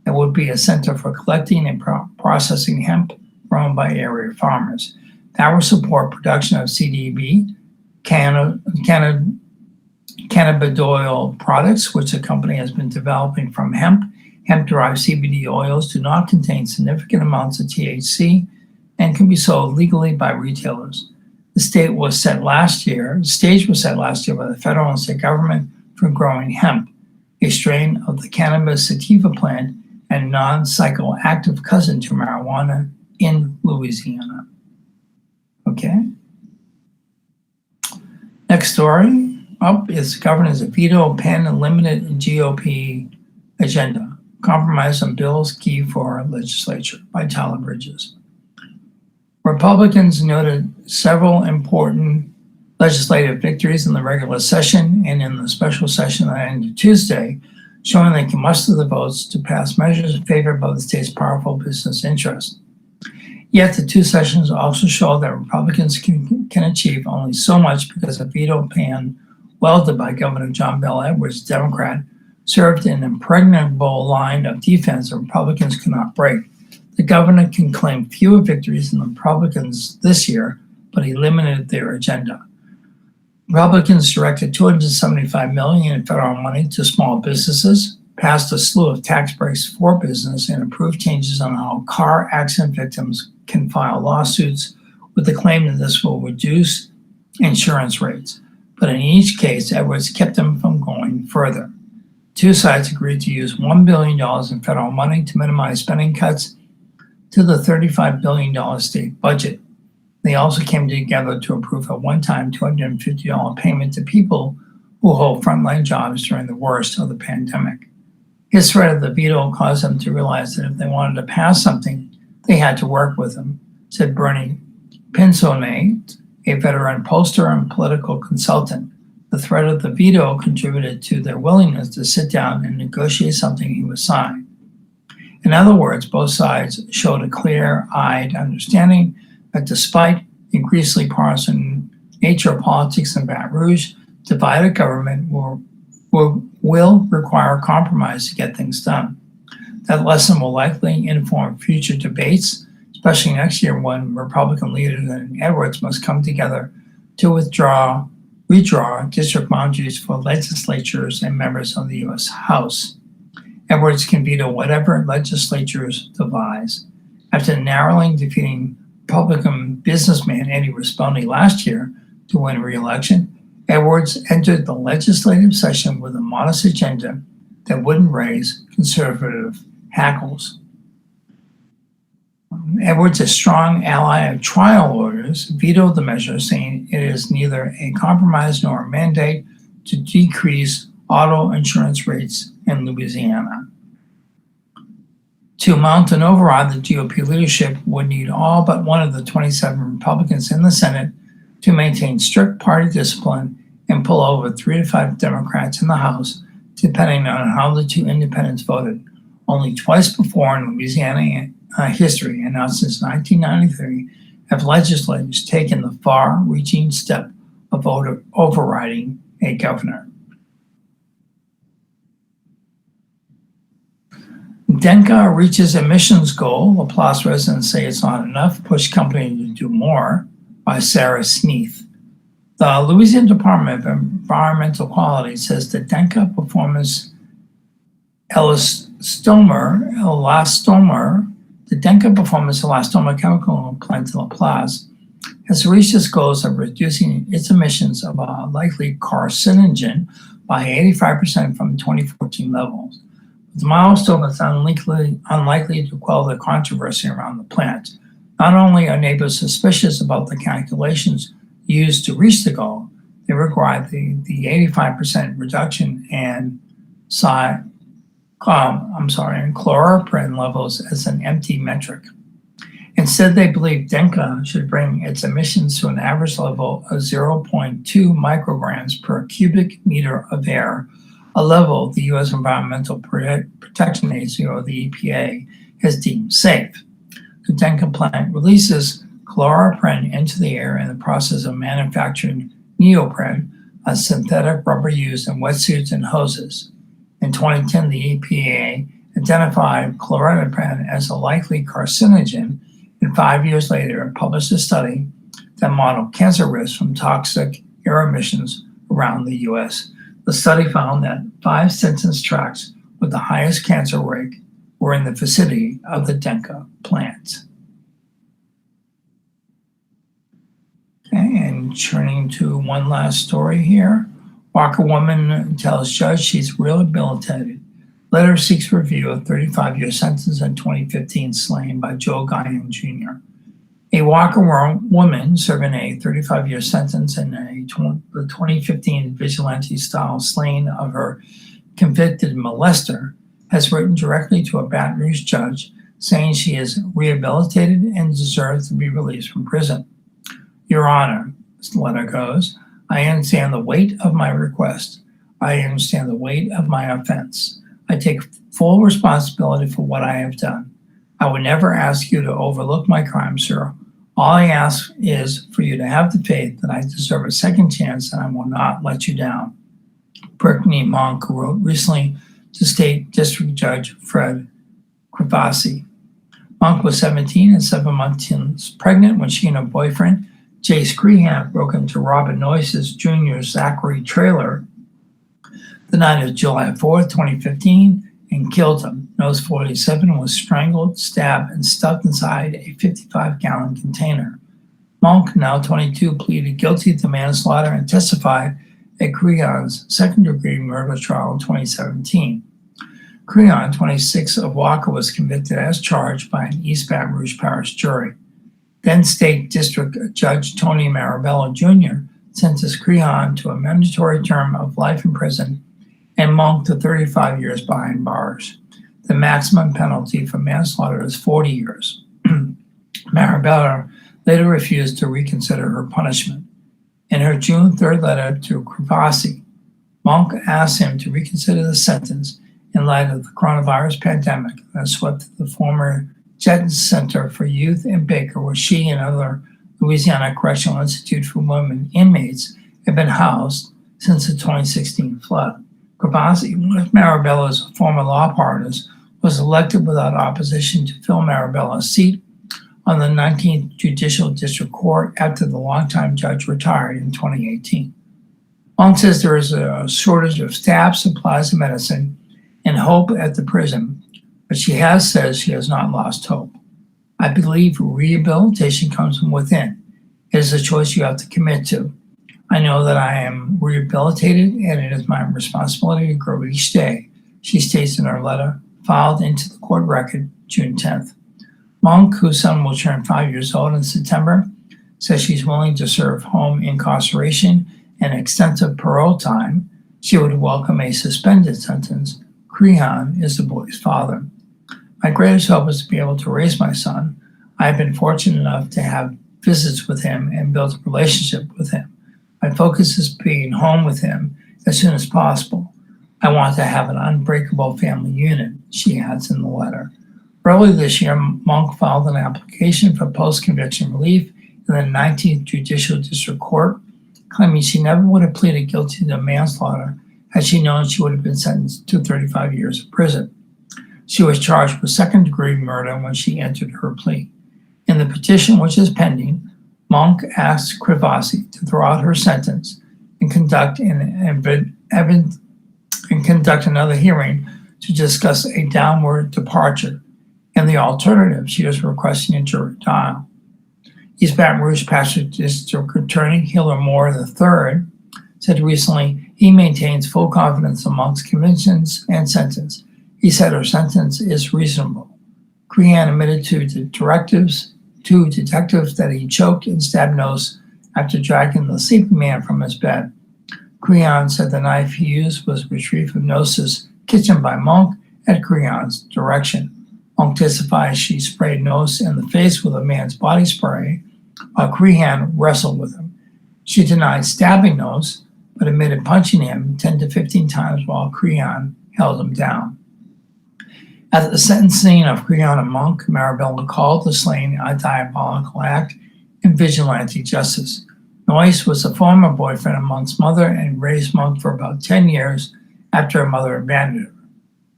It would be a center for collecting and processing hemp grown by area farmers. That will support production of CBD, cannabidiol products, which the company has been developing from hemp. Hemp-derived CBD oils do not contain significant amounts of THC and can be sold legally by retailers. The stage was set last year by the federal and state government for growing hemp, a strain of the cannabis sativa plant and non-psychoactive cousin to marijuana in Louisiana. Okay. Next story up is governors veto pen and limited GOP agenda. Compromise on bills key for legislature by Tyler Bridges. Republicans noted several important legislative victories in the regular session and in the special session that ended Tuesday, showing they can muster the votes to pass measures favored by the state's powerful business interests. Yet the two sessions also show that Republicans can achieve only so much because a veto pen wielded by Governor John Bel Edwards, Democrat, served an impregnable line of defense that Republicans cannot break. The governor can claim fewer victories than the Republicans this year, but he limited their agenda. Republicans directed $275 million in federal money to small businesses, passed a slew of tax breaks for business, and approved changes on how car accident victims can file lawsuits with the claim that this will reduce insurance rates. But in each case, Edwards kept them from going further. Two sides agreed to use $1 billion in federal money to minimize spending cuts to the $35 billion state budget. They also came together to approve a one-time $250 payment to people who hold frontline jobs during the worst of the pandemic. His threat of the veto caused them to realize that if they wanted to pass something, they had to work with him, said Bernie Pinsonate, a veteran pollster and political consultant. The threat of the veto contributed to their willingness to sit down and negotiate something he would sign. In other words, both sides showed a clear-eyed understanding that despite increasingly partisan nature of politics in Baton Rouge, divided government will require compromise to get things done. That lesson will likely inform future debates, especially next year when Republican leaders and Edwards must come together to redraw district boundaries for legislatures and members of the U.S. House. Edwards can veto whatever legislatures devise. After narrowly defeating Republican businessman Eddie Rispondi last year to win re-election, Edwards entered the legislative session with a modest agenda that wouldn't raise conservative hackles. Edwards, a strong ally of trial lawyers, vetoed the measure, saying it is neither a compromise nor a mandate to decrease auto insurance rates in Louisiana. To mount an override, the GOP leadership would need all but one of the 27 Republicans in the Senate to maintain strict party discipline and pull over 3 to 5 Democrats in the House, depending on how the two independents voted. Only twice before in Louisiana history, and now since 1993, have legislators taken the far-reaching step of overriding a governor. Denka reaches emissions goal. LaPlace residents say it's not enough. Push company to do more, by Sarah Sneath. The Louisiana Department of Environmental Quality says the Denka Performance elastomer, the Denka Performance elastomer chemical plant in LaPlace has reached its goals of reducing its emissions of a likely carcinogen by 85% from 2014 levels. The milestone is unlikely to quell the controversy around the plant. Not only are neighbors suspicious about the calculations used to reach the goal, they regard the 85% reduction in chloroprene levels as an empty metric. Instead, they believe Denka should bring its emissions to an average level of 0.2 micrograms per cubic meter of air, a level the U.S. Environmental Protection Agency, or the EPA, has deemed safe. The Denka plant releases chloroprene into the air in the process of manufacturing neoprene, a synthetic rubber used in wetsuits and hoses. In 2010, the EPA identified chloroprene as a likely carcinogen, and 5 years later, it published a study that modeled cancer risks from toxic air emissions around the U.S. The study found that 5 census tracts with the highest cancer rate were in the vicinity of the Denka plant. Okay, and turning to one last story here. Walker woman tells judge she's rehabilitated. Letter seeks review of 35-year sentence in 2015 slain by Joe Guyon Jr. A Walker woman serving a 35-year sentence in the 2015 vigilante-style slaying of her convicted molester has written directly to a Baton Rouge judge saying she is rehabilitated and deserves to be released from prison. Your Honor, the letter goes, I understand the weight of my request. I understand the weight of my offense. I take full responsibility for what I have done. I would never ask you to overlook my crime, sir. All I ask is for you to have the faith that I deserve a second chance and I will not let you down. Brittany Monk wrote recently to State District Judge Fred Crivasi. Monk was 17 and 7 months pregnant when she and her boyfriend, Jace Crehan, broke into Robin Noyce's Jr. Zachary trailer the night of July 4th, 2015, and killed him. Nose 47 was strangled, stabbed, and stuffed inside a 55-gallon container. Monk, now 22, pleaded guilty to manslaughter and testified at Crehan's second-degree murder trial in 2017. Crehan, 26, of Walker, was convicted as charged by an East Baton Rouge Parish jury. Then State District Judge Tony Marabello Jr. sentenced Crehan to a mandatory term of life in prison and Monk to 35 years behind bars. The maximum penalty for manslaughter is 40 years. Marabello later refused to reconsider her punishment. In her June 3rd letter to Crivasi, Monk asked him to reconsider the sentence in light of the coronavirus pandemic that swept the former Jetton Center for Youth in Baker, where she and other Louisiana Correctional Institute for Women inmates had been housed since the 2016 flood. Kravasi, one of Marabella's former law partners, was elected without opposition to fill Marabella's seat on the 19th Judicial District Court after the longtime judge retired in 2018. Monk says there is a shortage of staff, supplies, and medicine, and hope at the prison, but she says she has not lost hope. I believe rehabilitation comes from within. It is a choice you have to commit to. I know that I am rehabilitated, and it is my responsibility to grow each day, she states in her letter filed into the court record June 10th. Monk, whose son will turn 5 years old in September, says she's willing to serve home incarceration and extensive parole time. She would welcome a suspended sentence. Crehan is the boy's father. My greatest hope is to be able to raise my son. I have been fortunate enough to have visits with him and build a relationship with him. My focus is being home with him as soon as possible. I want to have an unbreakable family unit, she adds in the letter. Early this year, Monk filed an application for post-conviction relief in the 19th Judicial District Court, claiming she never would have pleaded guilty to manslaughter had she known she would have been sentenced to 35 years of prison. She was charged with second-degree murder when she entered her plea. In the petition, which is pending, Monk asks Kravasi to throw out her sentence and conduct another hearing to discuss a downward departure. And the alternative, she is requesting a jury trial. East Baton Rouge Patrick District Attorney Hiller Moore III said recently he maintains full confidence in Monk's convictions and sentence. He said her sentence is reasonable. Crehan admitted to detectives that he choked and stabbed Nose after dragging the sleeping man from his bed. Crehan said the knife he used was retrieved from Nose's kitchen by Monk at Crehan's direction. Monk testifies she sprayed Nose in the face with a man's body spray while Crehan wrestled with him. She denied stabbing Nose, but admitted punching him 10 to 15 times while Crehan held him down. At the sentencing of Crehan and Monk, Marabella called the slaying a diabolical act and vigilante justice. Noyce was a former boyfriend of Monk's mother and raised Monk for about 10 years after her mother abandoned her.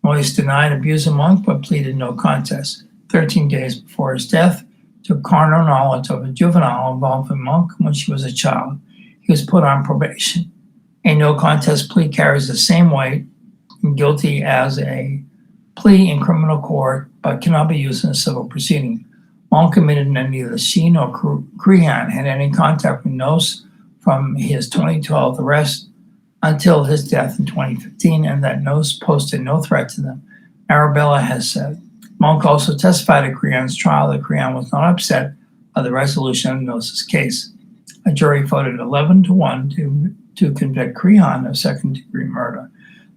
Noyce denied abusing Monk but pleaded no contest. 13 days before his death, took carnal knowledge of a juvenile involving Monk when she was a child. He was put on probation. A no contest plea carries the same weight and guilty as a plea in criminal court but cannot be used in a civil proceeding. Monk admitted that neither she nor Crehan had any contact with Nose from his 2012 arrest until his death in 2015, and that Nose posted no threat to them, Marabella has said. Monk also testified at Crehan's trial that Crehan was not upset by the resolution of Nose's case. A jury voted 11-1 to convict Crehan of second-degree murder.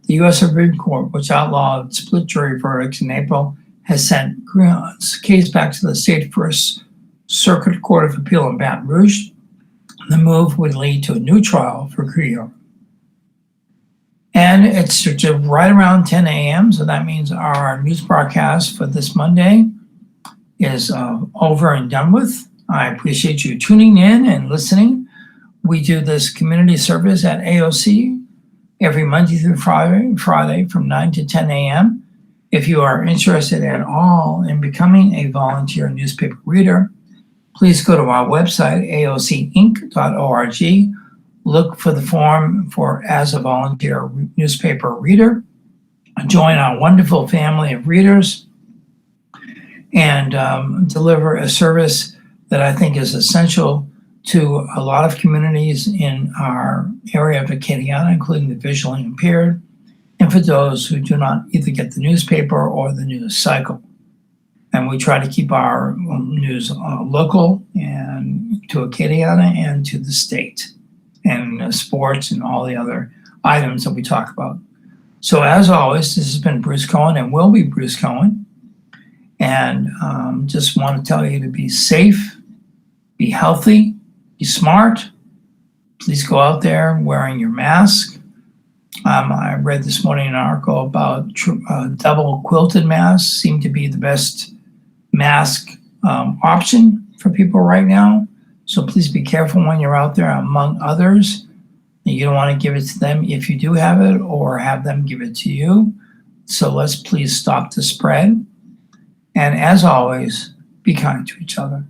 The U.S. Supreme Court, which outlawed split jury verdicts in April, has sent Crehan's case back to the State First Circuit Court of Appeal in Baton Rouge. The move would lead to a new trial for Crehan. And it's right around 10 a.m., so that means our news broadcast for this Monday is over and done with. I appreciate you tuning in and listening. We do this community service at AOC every Monday through Friday from 9 to 10 a.m. If you are interested at all in becoming a volunteer newspaper reader, please go to our website, aocinc.org. Look for the form for as a volunteer newspaper reader. Join our wonderful family of readers and deliver a service that I think is essential to a lot of communities in our area of Acadiana, including the visually impaired, and for those who do not either get the newspaper or the news cycle. And we try to keep our news local and to Acadiana and to the state, and sports and all the other items that we talk about. So as always, this has been Bruce Cohen and will be Bruce Cohen. And just want to tell you to be safe, be healthy, be smart. Please go out there wearing your mask. I read this morning an article about double quilted masks seem to be the best mask option for people right now. So please be careful when you're out there among others. You don't want to give it to them if you do have it, or have them give it to you. So let's please stop the spread. And as always, be kind to each other.